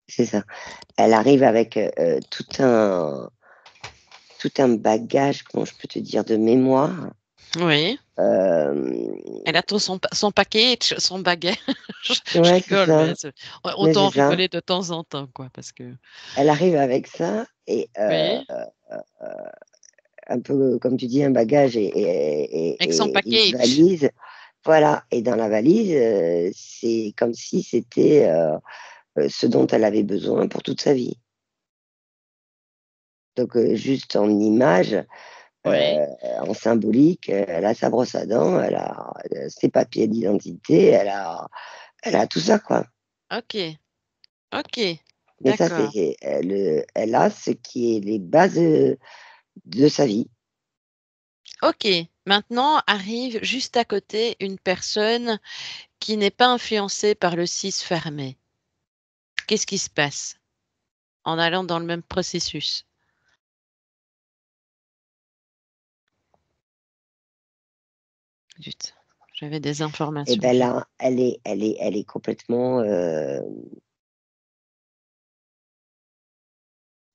C'est ça. Elle arrive avec tout un bagage, comment je peux te dire, de mémoire. Oui. Euh, Elle a tout son package, son baguette. Je ouais, c'est rigole, ça. Mais autant c'est ça. rigoler de temps en temps, quoi, parce que. Elle arrive avec ça et Oui. un peu, comme tu dis, un bagage Avec son et une package. valise. Voilà. Et dans la valise, c'est comme si c'était ce dont elle avait besoin pour toute sa vie. Donc, juste en image, Oui. en symbolique, elle a sa brosse à dents, elle a ses papiers d'identité, elle a tout ça, quoi. Ok. Ok. Mais ça, D'accord. elle a ce qui est les bases de sa vie. Ok. Maintenant arrive juste à côté une personne qui n'est pas influencée par le 6 fermé. Qu'est-ce qui se passe en allant dans le même processus? Zut, j'avais des Et informations. ben là, elle est complètement,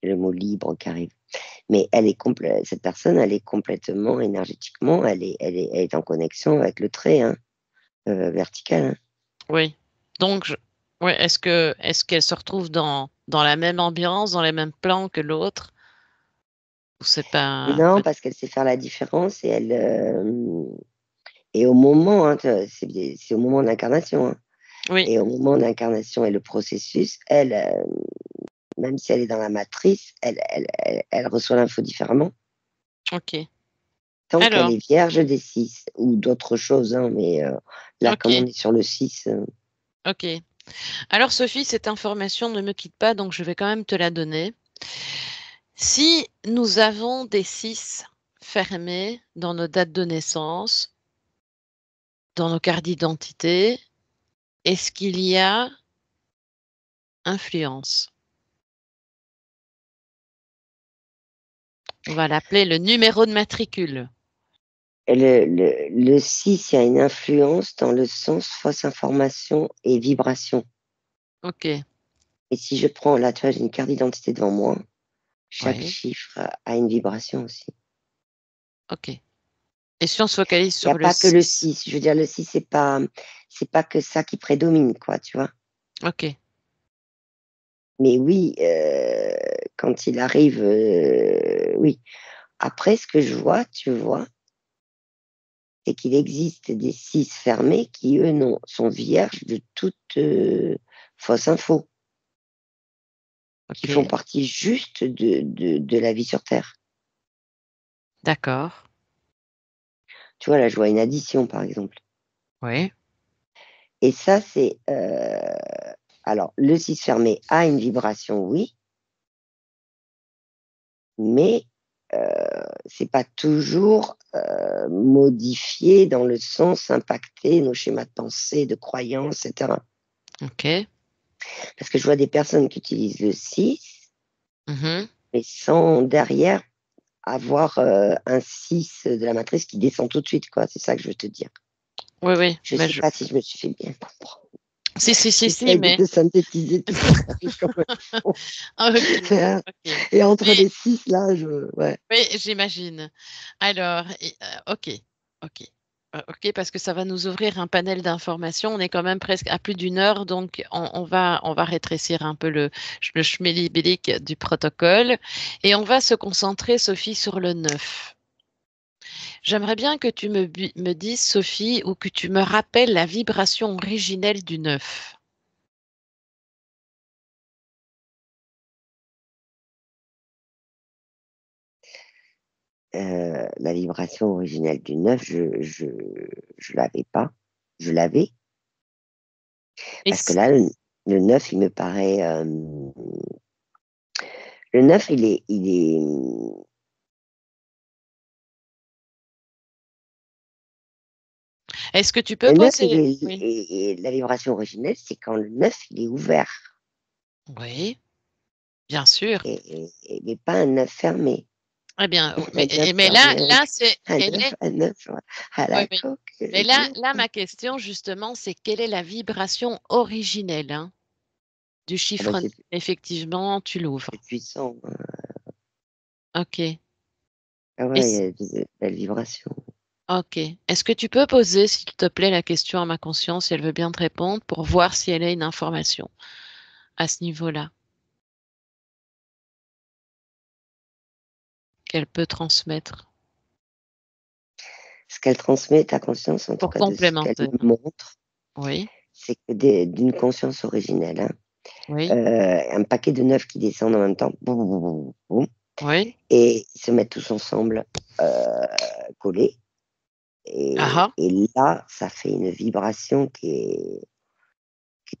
le mot libre qui arrive. Mais cette personne, elle est complètement énergétiquement, elle est en connexion avec le trait hein, vertical. Hein. Oui. Donc, ouais, est-ce qu'elle se retrouve dans la même ambiance, dans les mêmes plans que l'autre? Ou c'est pas. Non, parce qu'elle sait faire la différence et au moment, hein, c'est au moment de l'incarnation. Hein. Oui, Et au moment de l'incarnation et le processus, elle, même si elle est dans la matrice, elle reçoit l'info différemment. ok. Tant qu'elle Alors, est vierge des 6 ou d'autres choses, hein, mais là, comme ok, on est sur le 6, ok. Alors, Sophie, cette information ne me quitte pas, donc je vais quand même te la donner. Si nous avons des 6 fermés dans nos dates de naissance, dans nos cartes d'identité, est-ce qu'il y a influence? On va l'appeler le numéro de matricule. le 6, il y a une influence dans le sens fausse information et vibration. Ok, Et si je prends, là, tu vois, j'ai une carte d'identité devant moi, chaque oui, chiffre a une vibration aussi. ok. Et si on se focalise Il n'y a sur le pas que le 6? 6. Je veux dire, le 6, c'est pas que ça qui prédomine, quoi, tu vois. Ok, Mais oui, quand il arrive, oui. Après, ce que je vois, tu vois, c'est qu'il existe des 6 fermés qui, eux, non, sont vierges de toute fausse info, qui font ok, partie juste de la vie sur Terre. d'accord. Tu vois, là, je vois une addition, par exemple. Oui, Et ça, c'est... alors, le 6 fermé a une vibration, oui, mais c'est pas toujours modifié dans le sens impacter nos schémas de pensée, de croyances, etc. ok. Parce que je vois des personnes qui utilisent le 6, Mhm. mais sans derrière avoir un 6 de la matrice qui descend tout de suite, quoi. C'est ça que je veux te dire. Oui, oui, Je mais sais pas si je me suis fait bien comprendre. si, J'essaye de mais. te synthétiser tout ça comme il faut. Ok, ok. Et entre Mais les 6 là, ouais. oui, j'imagine. Alors, ok, ok. Ok, parce que ça va nous ouvrir un panel d'informations. On est quand même presque à plus d'une heure, donc on va rétrécir un peu le schmilblick du protocole et on va se concentrer, Sophie, sur le 9. J'aimerais bien que tu me dises, Sophie, ou que tu me rappelles la vibration originelle du 9. la vibration originelle du 9, je l'avais pas. Je l'avais. Parce que Est-ce- là, le 9, il me paraît. Le 9, Est-ce que tu peux le 9, poser... Oui. et la vibration originelle, c'est quand le 9, il est ouvert. Oui, bien sûr. Mais pas un 9 fermé. Eh bien, Un 9 mais là, fermé là, avec c'est quelle est... un 9 à Oui, la oui. coque. Mais là, ma question, justement, c'est quelle est la vibration originelle, hein, du Ah bah, chiffre 9? Effectivement, tu l'ouvres. c'est puissant, hein. OK. Ah ouais, il y a des belles vibrations. OK. Est-ce que tu peux poser, s'il te plaît, la question à ma conscience, si elle veut bien te répondre, pour voir si elle a une information à ce niveau-là qu'elle peut transmettre Ce qu'elle transmet, ta conscience, en tout pour cas de ce qu'elle complémenter? me montre, Oui, c'est que d'une conscience originelle, hein, oui, un paquet de 9 qui descendent en même temps, boum, boum, boum, boum, oui. et ils se mettent tous ensemble collés. Ah ah. Et là, ça fait une vibration qui est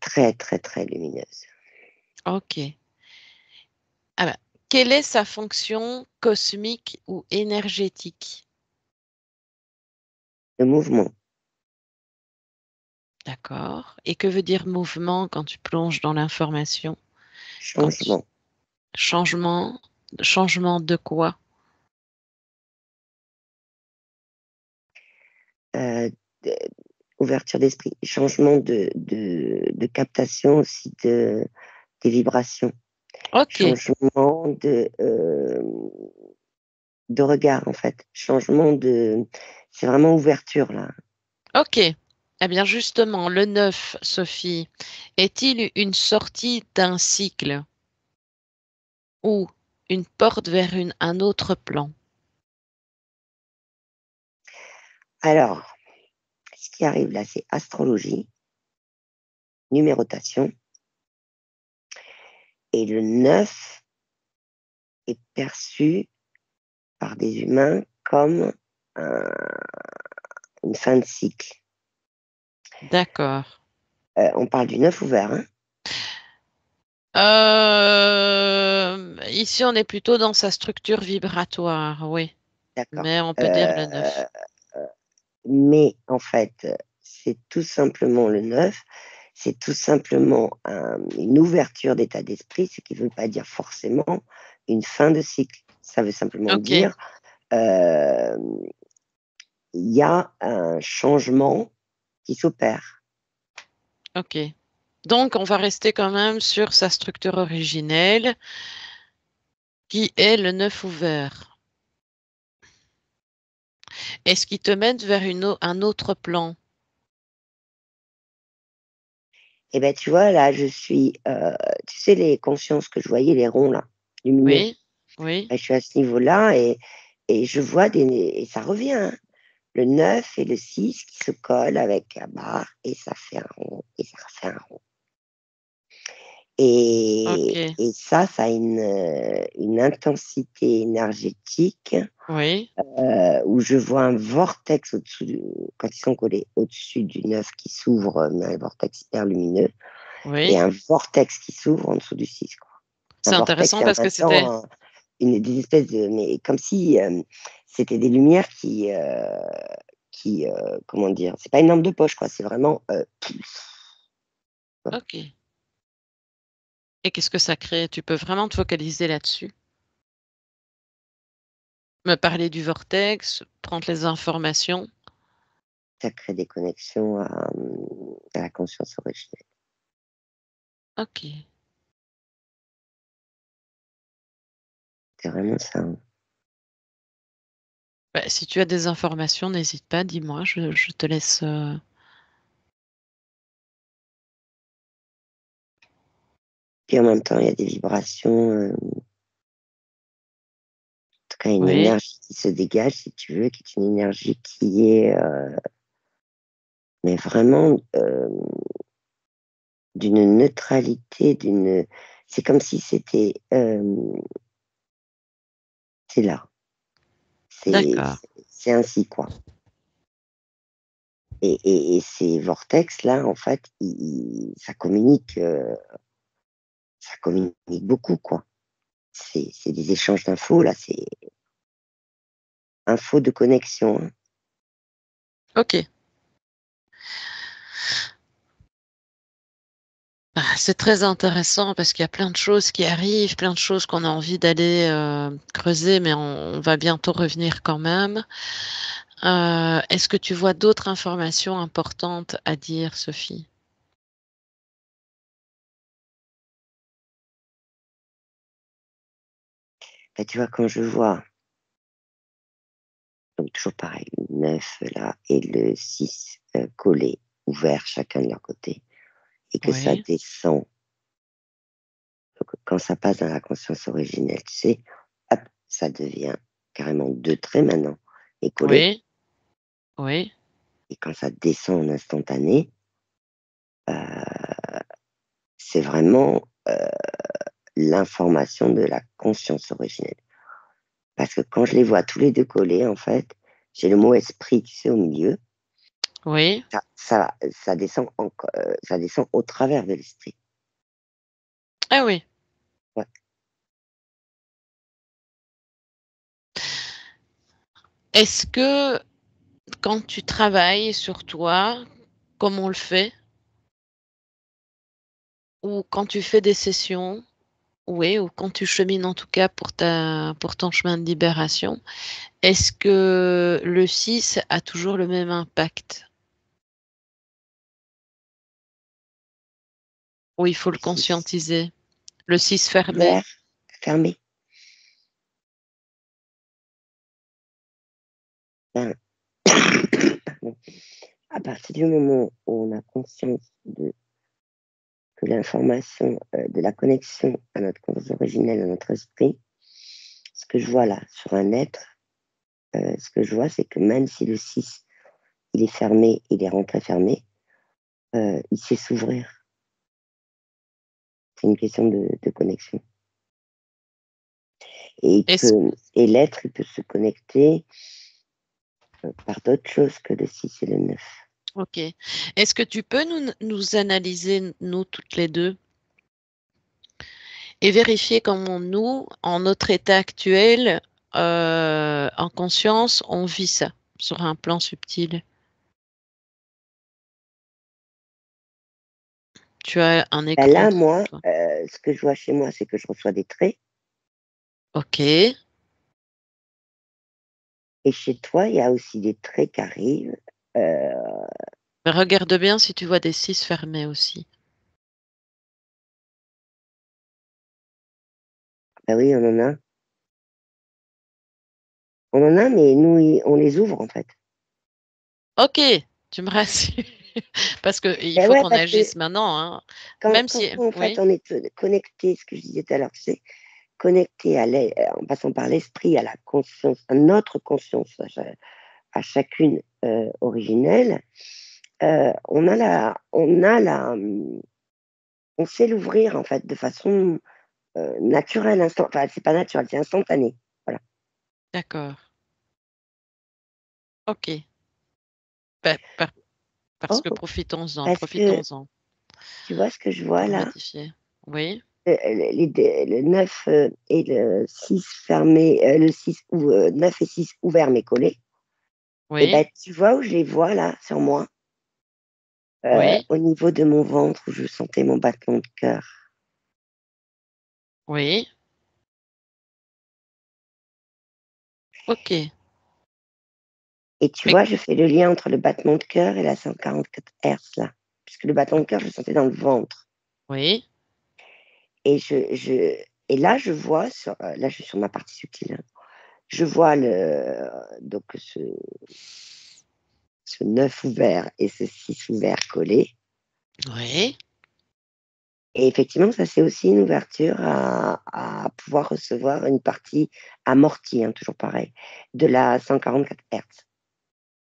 très, très, très lumineuse. OK. Ah ben, quelle est sa fonction cosmique ou énergétique? Le mouvement, D'accord. Et que veut dire mouvement quand tu plonges dans l'information? Quand tu- changement, Changement, changement de quoi? euh, de- ouverture d'esprit, changement de captation aussi des vibrations, Ok, changement de regard, en fait, changement de. C'est vraiment ouverture, là. ok. Eh bien, justement, le 9, Sophie, est-il une sortie d'un cycle ou une porte vers un autre plan? Alors, ce qui arrive là, c'est astrologie, numérotation, et le 9 est perçu par des humains comme un- une fin de cycle. D'accord. On parle du 9 ouvert, hein, Ici, on est plutôt dans sa structure vibratoire, oui, d'accord. mais on peut dire le 9. Mais en fait, c'est tout simplement le 9, c'est tout simplement une ouverture d'état d'esprit, ce qui ne veut pas dire forcément une fin de cycle. Ça veut simplement Ok, dire euh, il y a un changement qui s'opère. ok. Donc, on va rester quand même sur sa structure originelle, qui est le 9 ouvert. Est-ce qu'il te mène vers un autre plan? Et ben tu vois, là, tu sais, les consciences que je voyais, les ronds, là, lumineux, Oui, oui, ben, je suis à ce niveau-là et je vois et ça revient, hein. Le 9 et le 6 qui se collent avec la barre et ça fait un rond et ça refait un rond. ok, Et ça a une intensité énergétique oui, où je vois un vortex quand ils sont collés au-dessus du 9 qui s'ouvre, mais un vortex hyper lumineux, et oui. un vortex qui s'ouvre en dessous du 6, quoi. Un C'est vortex intéressant et en parce que même c'était... temps des espèces de. Mais comme si c'était des lumières comment dire, c'est pas une lampe de poche, quoi, c'est vraiment. Ok. Et qu'est-ce que ça crée? Tu peux vraiment te focaliser là-dessus. Me parler du vortex, prendre les informations. Ça crée des connexions à la conscience originelle. Ok. C'est vraiment ça, hein. Bah, si tu as des informations, n'hésite pas, dis-moi, je te laisse. Puis en même temps, il y a des vibrations, en tout cas, une Oui, énergie qui se dégage, si tu veux, qui est une énergie qui est, mais vraiment d'une neutralité, c'est comme si c'est là, D'accord. C'est ainsi, quoi. Et ces vortex-là, en fait, ça communique beaucoup, quoi. C'est des échanges d'infos, là, c'est infos de connexion, hein. OK. Ah, c'est très intéressant parce qu'il y a plein de choses qui arrivent, plein de choses qu'on a envie d'aller, creuser, mais on va bientôt revenir quand même. Est-ce que tu vois d'autres informations importantes à dire, Sophie? Bah, tu vois, quand je vois, donc toujours pareil, le 9 là et le 6 collés, ouverts chacun de leur côté, et que ça Oui, descend, donc quand ça passe dans la conscience originelle, tu sais, hop, ça devient carrément 2 traits maintenant, et collés, oui, oui. et quand ça descend en instantané, heu, c'est vraiment, l'information de la conscience originelle. Parce que quand je les vois tous les 2 collés, en fait, j'ai le mot esprit, tu sais, au milieu. Oui. Ça descend ça descend au travers de l'esprit. Ah oui. Ouais. Est-ce que quand tu travailles sur toi, comme on le fait, ou quand tu fais des sessions, oui, ou quand tu chemines en tout cas pour ton chemin de libération, est-ce que le 6 a toujours le même impact? Ou il faut le Le 6 conscientiser? Le 6 fermé? ouvert, fermé. Ben, pardon. À partir du moment où on a conscience de que l'information, de la connexion à notre conscience originelle, à notre esprit, ce que je vois là, sur un être, ce que je vois, c'est que même si le 6 il est fermé, il est rentré fermé, il sait s'ouvrir. C'est une question de connexion. Et Est-ce l'être, il peut se connecter, par d'autres choses que le 6 et le 9. OK. Est-ce que tu peux nous analyser, nous toutes les 2, et vérifier comment nous, en notre état actuel, en conscience, on vit ça, sur un plan subtil? Tu as un Bah, écran là, devant moi, toi. ce que je vois chez moi, c'est que je reçois des traits, OK. et chez toi, il y a aussi des traits qui arrivent. Heu, Mais regarde bien si tu vois des 6 fermés aussi. Bah, oui, on en a. On en a, mais nous, on les ouvre, en fait. OK, tu me rassures parce qu'il Et faut ouais, qu'on parce que agisse maintenant, hein. Même quand si nous, en fait, oui, on est connecté, ce que je disais tout à l'heure, tu sais, connecté en passant par l'esprit à la conscience, à notre conscience, à chacune, originelle, on sait l'ouvrir, en fait, de façon, naturelle, enfin, c'est pas naturel, c'est instantané. Voilà. d'accord. OK. Bah, parce Oh, que profitons-en, parce que profitons-en tu vois ce que je vois pour là? modifier. Oui, Le 9 et le 6 fermé, le 6 ou 9 et 6 ouverts mais collés, et oui, ben tu vois où je les vois là, sur moi? oui, Au niveau de mon ventre où je sentais mon battement de cœur, oui. OK. et tu Mais vois, je fais le lien entre le battement de cœur et la 144 hertz là, puisque le battement de cœur, je le sentais dans le ventre, oui, et et là, je vois là, je suis sur ma partie subtile, hein. Je vois donc ce 9 ouvert et ce 6 ouvert collé. oui. Et effectivement, ça, c'est aussi une ouverture à pouvoir recevoir une partie amortie, hein, toujours pareil, de la 144 hertz.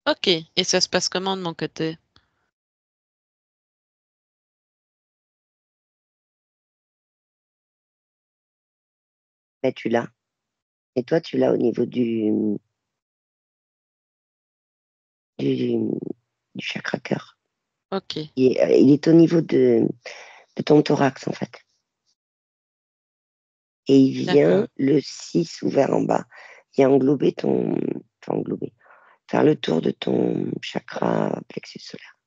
OK, et ça se passe comment de mon côté? Mais tu l'as, et toi, tu l'as au niveau du du, du chakra cœur. Ok, Il est au niveau de ton thorax, en fait. Et il vient d'accord. le 6 ouvert en bas. Il a englobé enfin, englobé, faire le tour de ton chakra plexus solaire.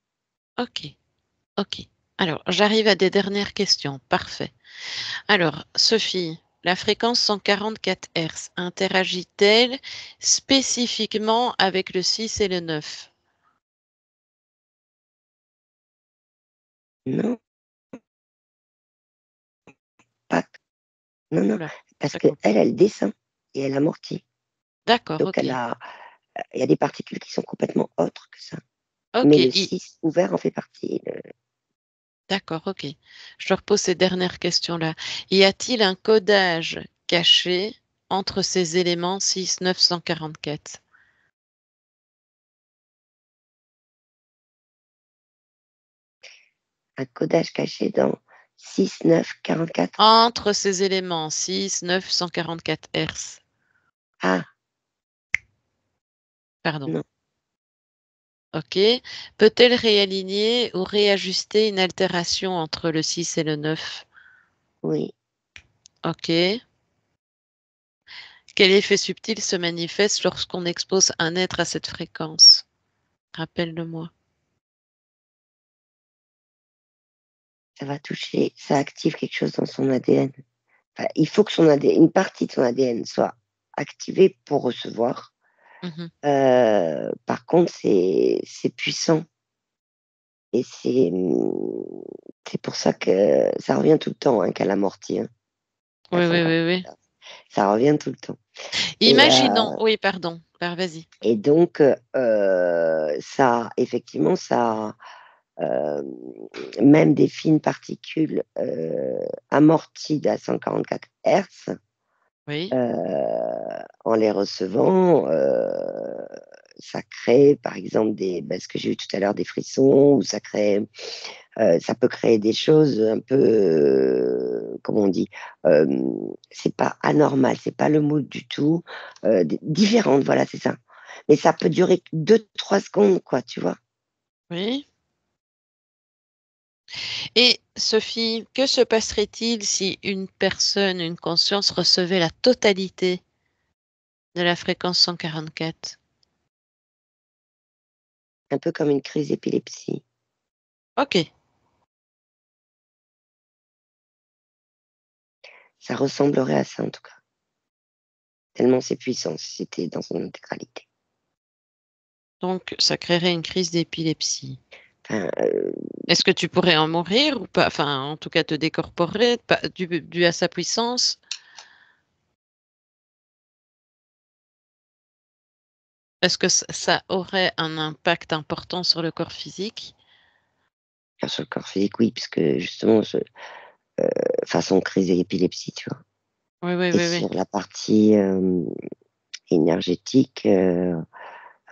Ok, ok. Alors, j'arrive à des dernières questions. Parfait. Alors, Sophie, la fréquence 144 Hz interagit-elle spécifiquement avec le 6 et le 9? Non, pas. Non, non, Oula, parce ça que coupe. elle descend et elle amortit. D'accord, Donc, ok. il y a des particules qui sont complètement autres que ça. Ok, Mais le 6 ouvert en fait partie. d'accord, ok. Je te repose ces dernières questions-là. Y a-t-il un codage caché entre ces éléments 6, 9, 144? Un codage caché dans 6, 9, 44. Entre ces éléments 6, 9, 144 Hz. Ah, Pardon. non, Ok. Peut-elle réaligner ou réajuster une altération entre le 6 et le 9? oui. Ok. Quel effet subtil se manifeste lorsqu'on expose un être à cette fréquence? Rappelle-le-moi. Ça va toucher, ça active quelque chose dans son ADN. Enfin, il faut que une partie de son ADN soit activée pour recevoir. Mhm. Par contre, c'est puissant. Et c'est pour ça que ça revient tout le temps, hein, qu'à l'amorti, hein, la Oui, oui, 140. oui, oui. Ça revient tout le temps. Et, Imaginons, oui, pardon, vas-y. et donc, ça, effectivement, ça, euh, même des fines particules amorties à 144 Hz, Oui, en les recevant, ça crée, par exemple, ce que j'ai eu tout à l'heure, des frissons, ou ça peut créer des choses un peu, comment on dit, euh, c'est pas anormal, c'est pas le mot du tout, différentes, voilà, c'est ça. Mais ça peut durer 2, 3 secondes, quoi, tu vois. oui. Et Sophie, que se passerait-il si une personne, une conscience recevait la totalité de la fréquence 144? Un peu comme une crise d'épilepsie. Ok, Ça ressemblerait à ça, en tout cas. Tellement c'est puissant si c'était dans son intégralité. donc ça créerait une crise d'épilepsie. Enfin, Est-ce que tu pourrais en mourir ou pas? Enfin, en tout cas, te décorporer dû à sa puissance? Est-ce que ça aurait un impact important sur le corps physique? sur le corps physique, oui, puisque justement, façon crise d'épilepsie, tu vois. Oui, oui, Et oui, oui. sur la partie énergétique,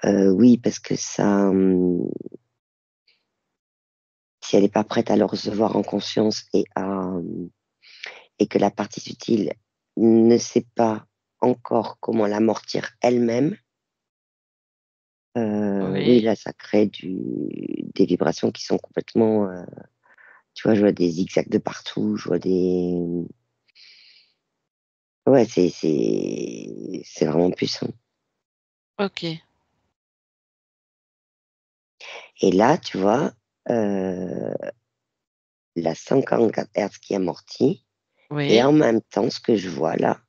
oui, parce que ça, si elle n'est pas prête à le recevoir en conscience et que la partie subtile ne sait pas encore comment l'amortir elle-même, oui, Oui. là, ça crée des vibrations qui sont complètement, tu vois, je vois des zigzags de partout, je vois des, ouais, c'est vraiment puissant. Ok. Et là, tu vois, euh, la 144 Hz qui amortit, et Oui. en même temps, ce que je vois là,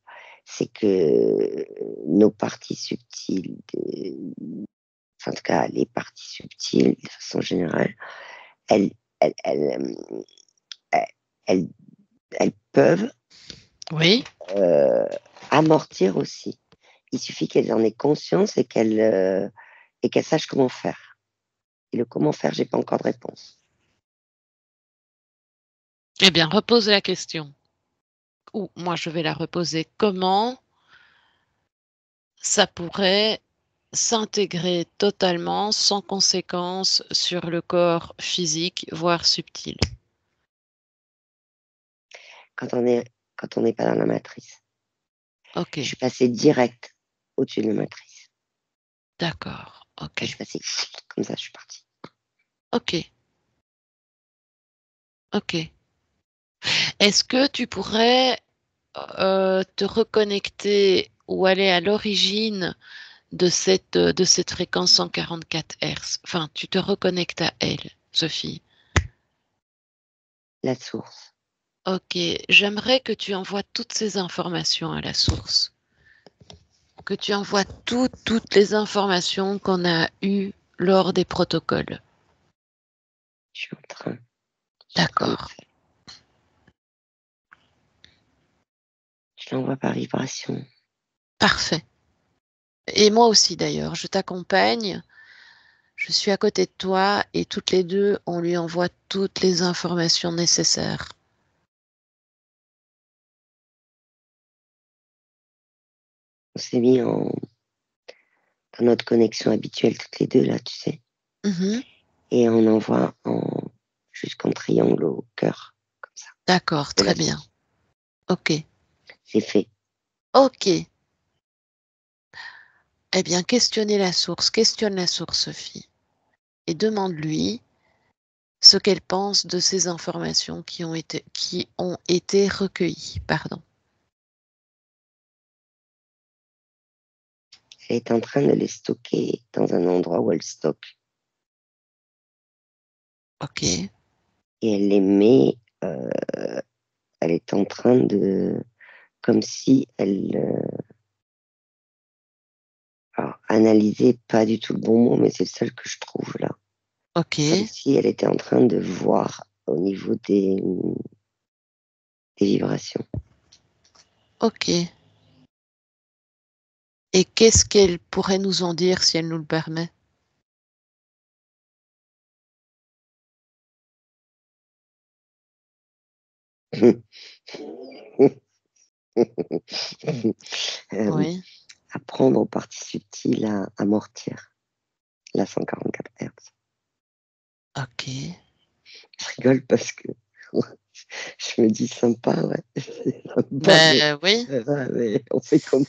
c'est que nos parties subtiles, enfin, en tout cas les parties subtiles de façon générale, elles, elles, elles, elles, elles- elles peuvent Oui. euh, amortir aussi. Il suffit qu'elles en aient conscience et qu'elles sachent comment faire. Et le comment faire, j'ai pas encore de réponse. Eh bien, repose la question. Ou moi, je vais la reposer. Comment ça pourrait s'intégrer totalement sans conséquence sur le corps physique, voire subtil? Quand on est, quand on n'est pas dans la matrice. Ok. Je suis passée direct au-dessus de la matrice. D'accord. Ok. Je suis passée comme ça, je suis partie. Ok. Ok. Est-ce que tu pourrais te reconnecter ou aller à l'origine de cette fréquence 144 Hz? Enfin, tu te reconnectes à elle, Sophie. La source. Ok, j'aimerais que tu envoies toutes ces informations à la source, que tu envoies toutes les informations qu'on a eues lors des protocoles. Je suis en train. Je suis en train de le D'accord, faire. Je l'envoie par vibration. parfait. Et moi aussi d'ailleurs, je t'accompagne, je suis à côté de toi et toutes les deux, on lui envoie toutes les informations nécessaires. On s'est mis dans notre connexion habituelle toutes les deux, là, tu sais. Mhm. Et on envoie jusqu'en triangle au cœur, comme ça, D'accord, de la très bien. source. Ok, C'est fait. ok. Eh bien, questionne la source, Sophie, et demande-lui ce qu'elle pense de ces informations qui ont été recueillies. Pardon. Elle est en train de les stocker dans un endroit où elle stocke. Ok. Et elle les met, elle est en train de, comme si elle, alors, analyser, pas du tout le bon mot, mais c'est le seul que je trouve là. Ok. Comme si elle était en train de voir au niveau des vibrations. Ok. Et qu'est-ce qu'elle pourrait nous en dire si elle nous le permet? Euh, Oui. Apprendre aux parties subtiles à amortir la 144 Hz. Ok. Je rigole parce que je me dis sympa, ouais. C'est sympa, Ben oui. mais on fait comment?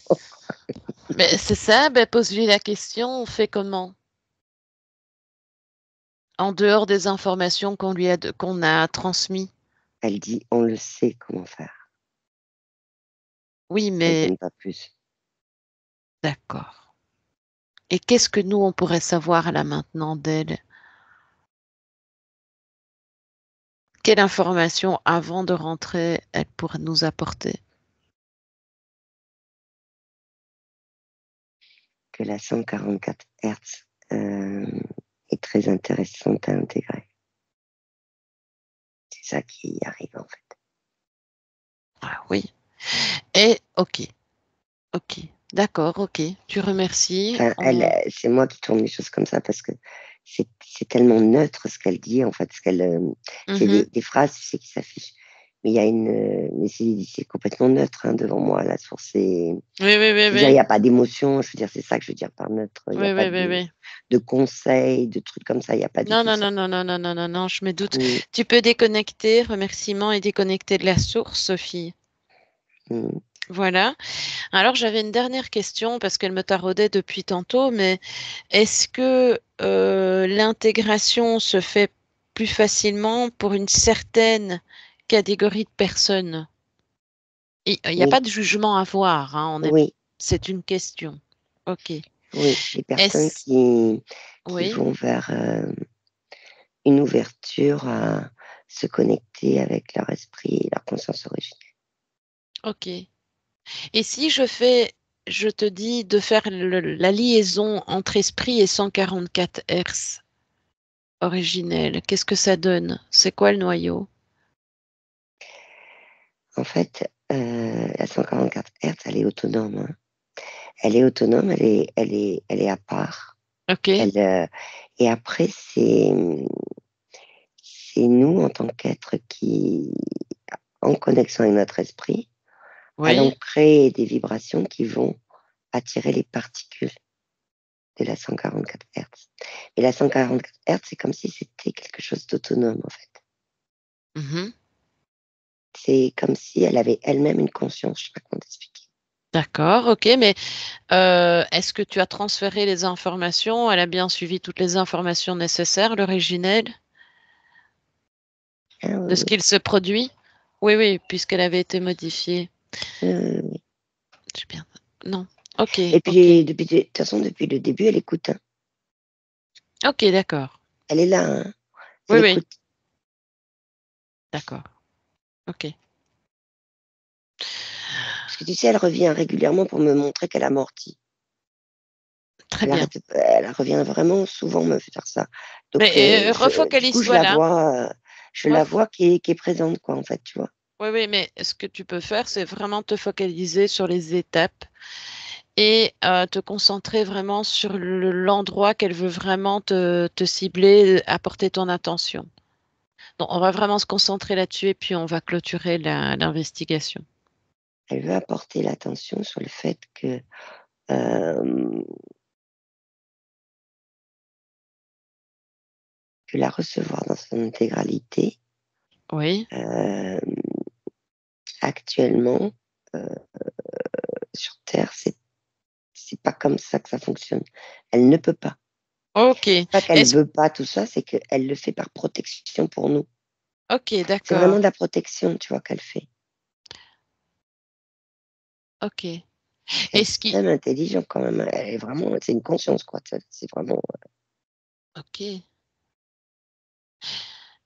Ben c'est ça. Ben pose-lui la question. On fait comment? En dehors des informations qu'on a transmises. Elle dit, on le sait comment faire. Oui, Elle mais donne pas plus. d'accord. Et qu'est-ce que nous on pourrait savoir là maintenant d'elle? Quelle information avant de rentrer elle pourrait nous apporter? Que la 144 Hz est très intéressante à intégrer. C'est ça qui arrive en fait. Ah oui. Et ok. Ok. D'accord. Ok. Tu remercies. Enfin, c'est moi qui tourne les choses comme ça parce que c'est tellement neutre ce qu'elle dit en fait. C'est Mhm. des phrases, tu sais, qui s'affichent. Mais il y a mais c'est complètement neutre hein, devant moi. La source, Oui, oui, oui, je veux dire, il oui. n'y a pas d'émotion. Je veux dire, c'est ça que je veux dire par neutre. Il n'y a Oui, pas oui, oui, oui. de conseils, de trucs comme ça. Il n'y a pas du Non, tout non, ça. non, non, non, non, non, non, non, je me doute. Mm, Tu peux déconnecter, remerciements et déconnecter de la source, Sophie. mm. Voilà. Alors, j'avais une dernière question parce qu'elle me taraudait depuis tantôt, mais est-ce que l'intégration se fait plus facilement pour une certaine catégorie de personnes? Il n'y a pas Oui, de jugement à avoir, hein, oui, c'est une question. Ok. oui. Les personnes Est-ce, qui oui, vont vers une ouverture à se connecter avec leur esprit et leur conscience originelle. ok. Et si je te dis de faire la liaison entre esprit et 144 Hz originel, qu'est-ce que ça donne? C'est quoi le noyau? En fait, la 144 Hz, elle est autonome. Hein. Elle est autonome, elle est à part. Ok, Elle, et après, c'est nous, en tant qu'êtres qui, en connexion avec notre esprit, allons oui, créer des vibrations qui vont attirer les particules de la 144 Hz. Et la 144 Hz, c'est comme si c'était quelque chose d'autonome, en fait. mhm, C'est comme si elle avait elle-même une conscience, je sais pas comment t'expliquer. D'accord, ok, mais est-ce que tu as transféré les informations? Elle a bien suivi toutes les informations nécessaires, l'originel, Ah de oui, ce oui. qu'il se produit? Oui, oui, puisqu'elle avait été modifiée. Oui. J'ai bien. Non. Ok, Et ok. puis, de toute façon, depuis le début, elle écoute, hein. Ok, d'accord. Elle est là, hein. Oui, Elle oui, écoute. d'accord. Ok. Parce que tu sais, elle revient régulièrement pour me montrer qu'elle amortit. Très bien. Elle revient vraiment souvent me faire ça. Donc, Mais du coup, refocalise-toi là. je la vois qui est présente, quoi, en fait, tu vois. Oui, oui, mais ce que tu peux faire, c'est vraiment te focaliser sur les étapes et te concentrer vraiment sur l'endroit qu'elle veut vraiment te cibler, apporter ton attention. Donc, on va vraiment se concentrer là-dessus et puis on va clôturer l'investigation. Elle veut apporter l'attention sur le fait euh, que la recevoir dans son intégralité, Oui, euh, actuellement, euh, sur Terre, c'est pas comme ça que ça fonctionne. Elle ne peut pas. ok. C'est pas qu'elle Est-ce... veut pas tout ça, c'est qu'elle le fait par protection pour nous. Ok, C'est vraiment d'accord. de la protection, tu vois, qu'elle fait. Ok. C'est Est-ce qu'il... quelqu'un d'intelligent quand même. Elle est vraiment, c'est une conscience, quoi. C'est vraiment. Ok.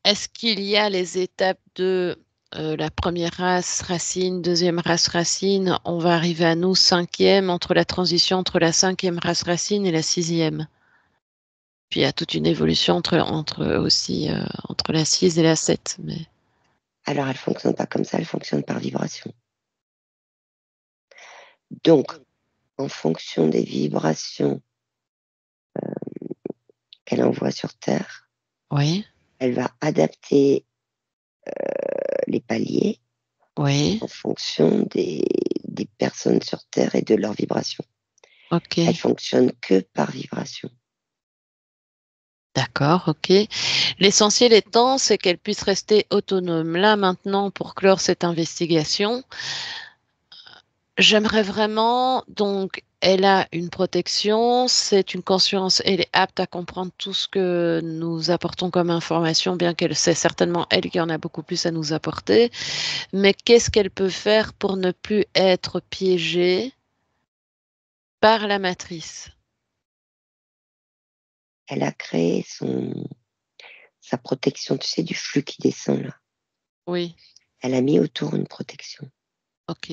Est-ce qu'il y a les étapes de la première race racine, deuxième race racine, on va arriver à nous cinquième entre la transition entre la cinquième race racine et la sixième. Puis il y a toute une évolution entre aussi entre la 6 et la 7. Mais... Alors, elle fonctionne pas comme ça, elle fonctionne par vibration. Donc, en fonction des vibrations qu'elle envoie sur Terre, Oui, elle va adapter les paliers oui, en fonction des personnes sur Terre et de leurs vibrations. Elle ok. fonctionne que par vibration. D'accord, ok. L'essentiel étant, c'est qu'elle puisse rester autonome. Là, maintenant, pour clore cette investigation, j'aimerais vraiment, donc, elle a une protection, c'est une conscience, elle est apte à comprendre tout ce que nous apportons comme information, bien qu'elle sait certainement, elle, qui en a beaucoup plus à nous apporter. Mais qu'est-ce qu'elle peut faire pour ne plus être piégée par la matrice? Elle a créé sa protection, tu sais, du flux qui descend là. Oui, Elle a mis autour une protection ok.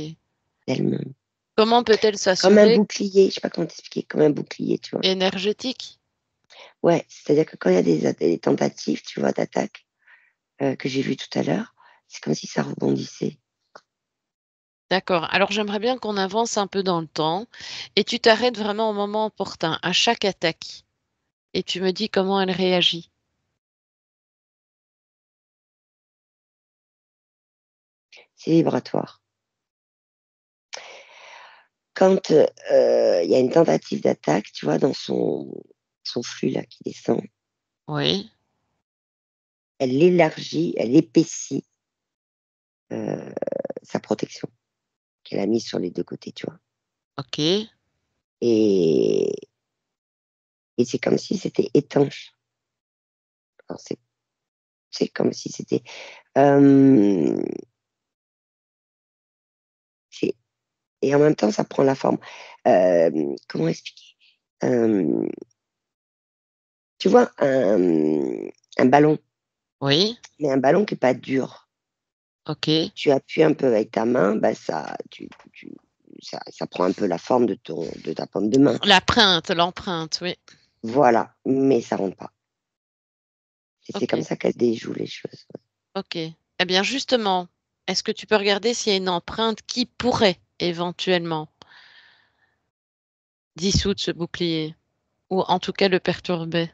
d'elle-même. Comment peut-elle Comme un s'assurer bouclier, je sais pas comment t'expliquer, comme un bouclier, tu vois. énergétique? Ouais, c'est-à-dire que quand il y a des tentatives, tu vois, d'attaque que j'ai vues tout à l'heure, c'est comme si ça rebondissait. D'accord. Alors j'aimerais bien qu'on avance un peu dans le temps et tu t'arrêtes vraiment au moment opportun, à chaque attaque, et tu me dis comment elle réagit. C'est vibratoire. Quand il y a une tentative d'attaque, tu vois, dans son flux là qui descend, Oui, elle élargit, elle épaissit euh, sa protection qu'elle a mise sur les deux côtés, tu vois. ok. Et, et c'est comme si c'était étanche. Alors, c'est comme si c'était. euh, c'est- et en même temps, ça prend la forme. Comment expliquer? Euh, Tu vois, un ballon, Oui, mais un ballon qui n'est pas dur. ok. Tu appuies un peu avec ta main, bah ça prend un peu la forme de ta paume de main. L'empreinte, oui. Voilà, mais ça rentre pas. C'est comme Ok, ça qu'elle déjoue les choses. ok. Eh bien justement, est-ce que tu peux regarder s'il y a une empreinte qui pourrait éventuellement dissoudre ce bouclier, ou en tout cas le perturber?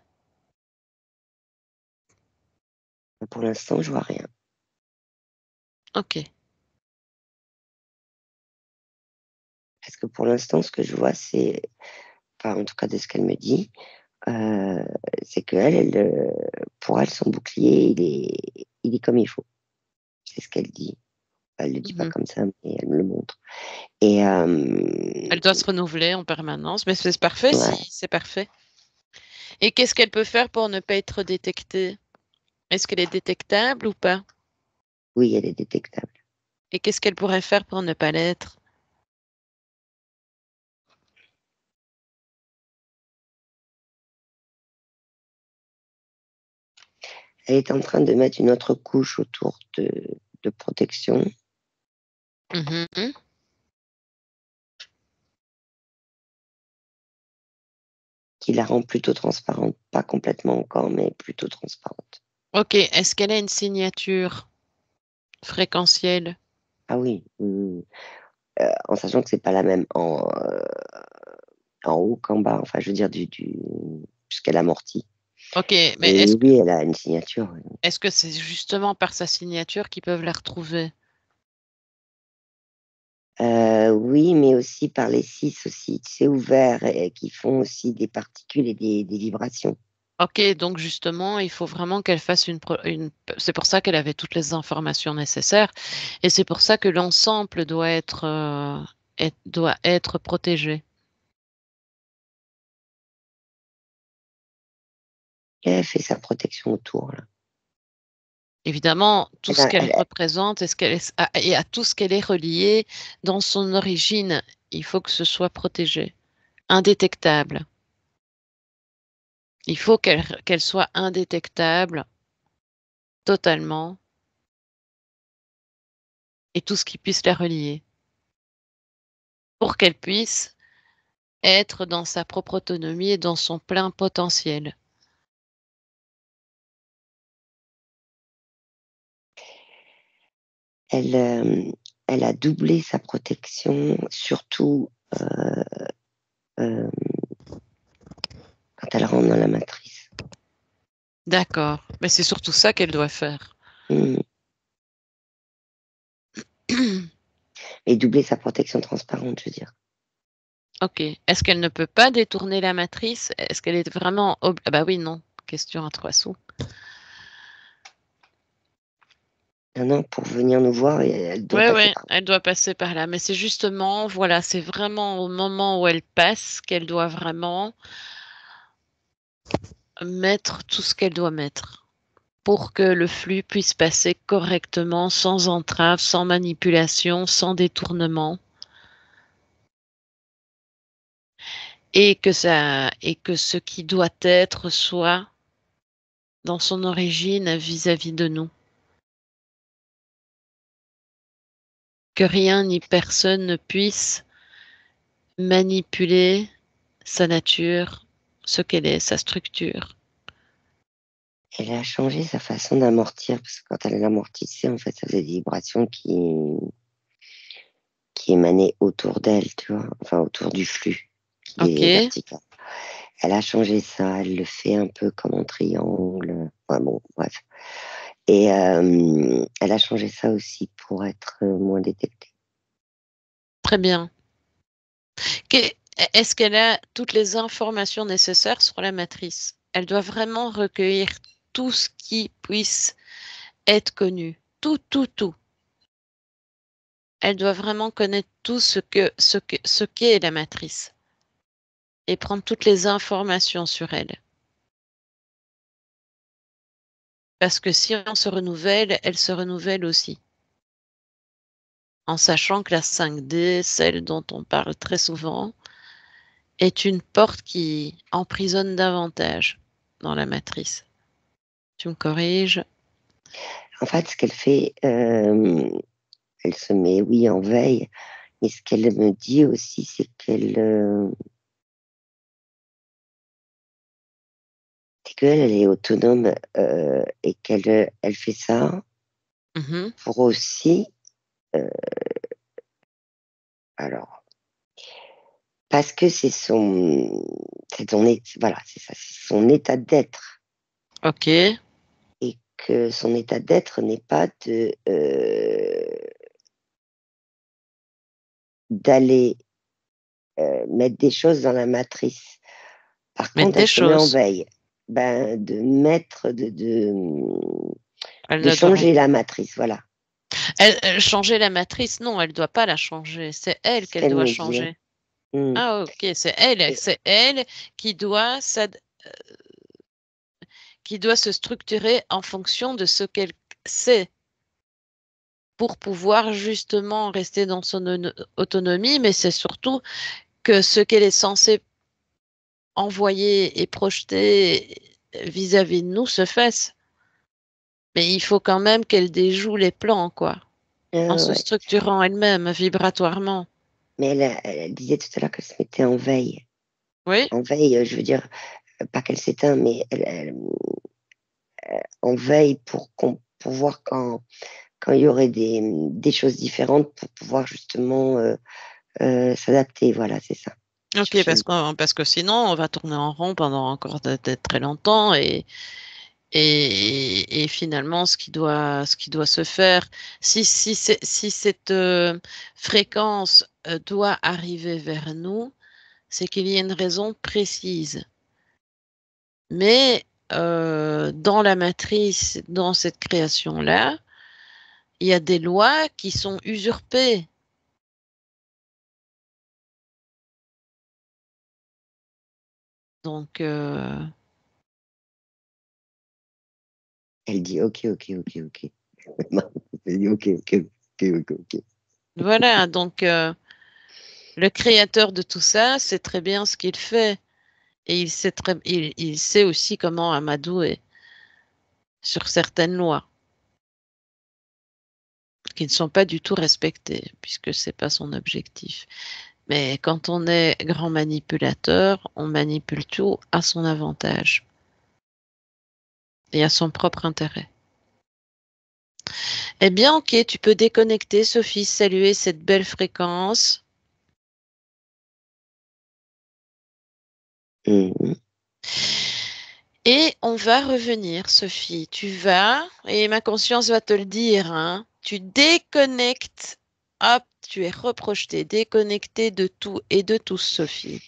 Pour l'instant, je vois rien. Ok, Parce que pour l'instant, ce que je vois, enfin, en tout cas de ce qu'elle me dit, euh, c'est que pour elle, son bouclier, il est comme il faut. C'est ce qu'elle dit. Elle le dit pas Mhm. comme ça, mais elle me le montre. Et Elle doit se renouveler en permanence, mais c'est parfait si ouais, c'est parfait. Et qu'est-ce qu'elle peut faire pour ne pas être détectée? Est-ce qu'elle est détectable ou pas? oui, elle est détectable. Et qu'est-ce qu'elle pourrait faire pour ne pas l'être? Elle est en train de mettre une autre couche autour de protection Mhm. qui la rend plutôt transparente. Pas complètement encore, mais plutôt transparente. Ok, est-ce qu'elle a une signature fréquentielle? Ah oui, en sachant que c'est pas la même en haut qu'en bas. Enfin, je veux dire, puisqu'elle amortit. Ok, mais Et oui, elle a une signature. est-ce que c'est justement par sa signature qu'ils peuvent la retrouver? Oui, mais aussi par les six aussi, c'est ouvert et qui font aussi des particules et des vibrations. Ok, donc justement, il faut vraiment qu'elle fasse C'est pour ça qu'elle avait toutes les informations nécessaires, et c'est pour ça que l'ensemble doit être protégé. Et elle fait sa protection autour, là. Évidemment, tout Elle ce a- qu'elle elle a- représente et à tout ce qu'elle est reliée dans son origine, il faut que ce soit protégé, indétectable. Il faut qu'elle soit indétectable totalement et tout ce qui puisse la relier pour qu'elle puisse être dans sa propre autonomie et dans son plein potentiel. elle, elle a doublé sa protection, surtout euh, quand elle rentre dans la matrice. D'accord, mais c'est surtout ça qu'elle doit faire. Hmm. Et doubler sa protection transparente, je veux dire. Ok. Est-ce qu'elle ne peut pas détourner la matrice? Est-ce qu'elle est vraiment... Ah bah oui, non. Question à 3 sous. Non, non, pour venir nous voir, elle doit Ouais, passer ouais, par là. elle doit passer par là. Mais c'est justement, voilà, c'est vraiment au moment où elle passe qu'elle doit vraiment mettre tout ce qu'elle doit mettre pour que le flux puisse passer correctement, sans entrave, sans manipulation, sans détournement, et que ce qui doit être soit dans son origine vis-à-vis de nous. Que rien ni personne ne puisse manipuler sa nature, ce qu'elle est, sa structure. Elle a changé sa façon d'amortir, parce que quand elle amortissait, en fait, ça faisait des vibrations qui émanaient autour d'elle, tu vois, enfin autour du flux qui Ok, est vertical. Elle a changé ça, elle le fait un peu comme en triangle. Ouais, bon, bref. Et elle a changé ça aussi pour être moins détectée. très bien. Est-ce qu'elle a toutes les informations nécessaires sur la matrice? Elle doit vraiment recueillir tout ce qui puisse être connu. Tout, tout, tout. Elle doit vraiment connaître tout ce qu'est la matrice et prendre toutes les informations sur elle. Parce que si on se renouvelle, elle se renouvelle aussi. En sachant que la 5D, celle dont on parle très souvent, est une porte qui emprisonne davantage dans la matrice. Tu me corriges? En fait, ce qu'elle fait, elle se met, oui, en veille, mais ce qu'elle me dit aussi, c'est qu'elle, elle est autonome et elle fait ça Mhm. pour aussi, euh, alors, parce que voilà, c'est ça, c'est son état d'être Ok, et que son état d'être n'est pas d'aller mettre des choses dans la matrice. Par mettre contre, elle des se met en choses. veille, ben, de mettre, Elle de ne doit... changer la matrice, voilà. Elle changer la matrice, non, elle doit pas la changer. C'est elle qu'elle Elle doit me dit, hein. changer. Mmh. Ah OK, Et c'est elle qui doit se structurer en fonction de ce qu'elle sait pour pouvoir justement rester dans son autonomie, mais c'est surtout que ce qu'elle est censée envoyer et projeter vis-à-vis de nous se fasse. Mais il faut quand même qu'elle déjoue les plans, quoi, en se ouais. structurant elle-même vibratoirement. Mais elle disait tout à l'heure qu'elle se mettait en veille. Oui? En veille, je veux dire, pas qu'elle s'éteint, mais en veille pour voir quand il y aurait des choses différentes pour pouvoir justement, s'adapter. Voilà, c'est ça. Je OK, cherchais le parce que sinon on va tourner en rond pendant encore de très longtemps et finalement ce qui doit se faire, si cette, fréquence, doit arriver vers nous, c'est qu'il y a une raison précise. Mais, dans la matrice, dans cette création-là, il y a des lois qui sont usurpées. Donc, Elle dit: «OK, OK, OK, OK». Elle dit: «OK, OK, OK, OK, OK». voilà, donc, le créateur de tout ça sait très bien ce qu'il fait et il sait aussi comment amadouer sur certaines lois qui ne sont pas du tout respectées puisque c'est pas son objectif. Mais quand on est grand manipulateur, on manipule tout à son avantage et à son propre intérêt. Eh bien, OK, tu peux déconnecter, Sophie, saluer cette belle fréquence. Mmh mh. Et on va revenir, Sophie. Tu vas, et ma conscience va te le dire, hein, tu déconnectes. Hop, tu es reprojeté, déconnecté de tout et de tous, Sophie.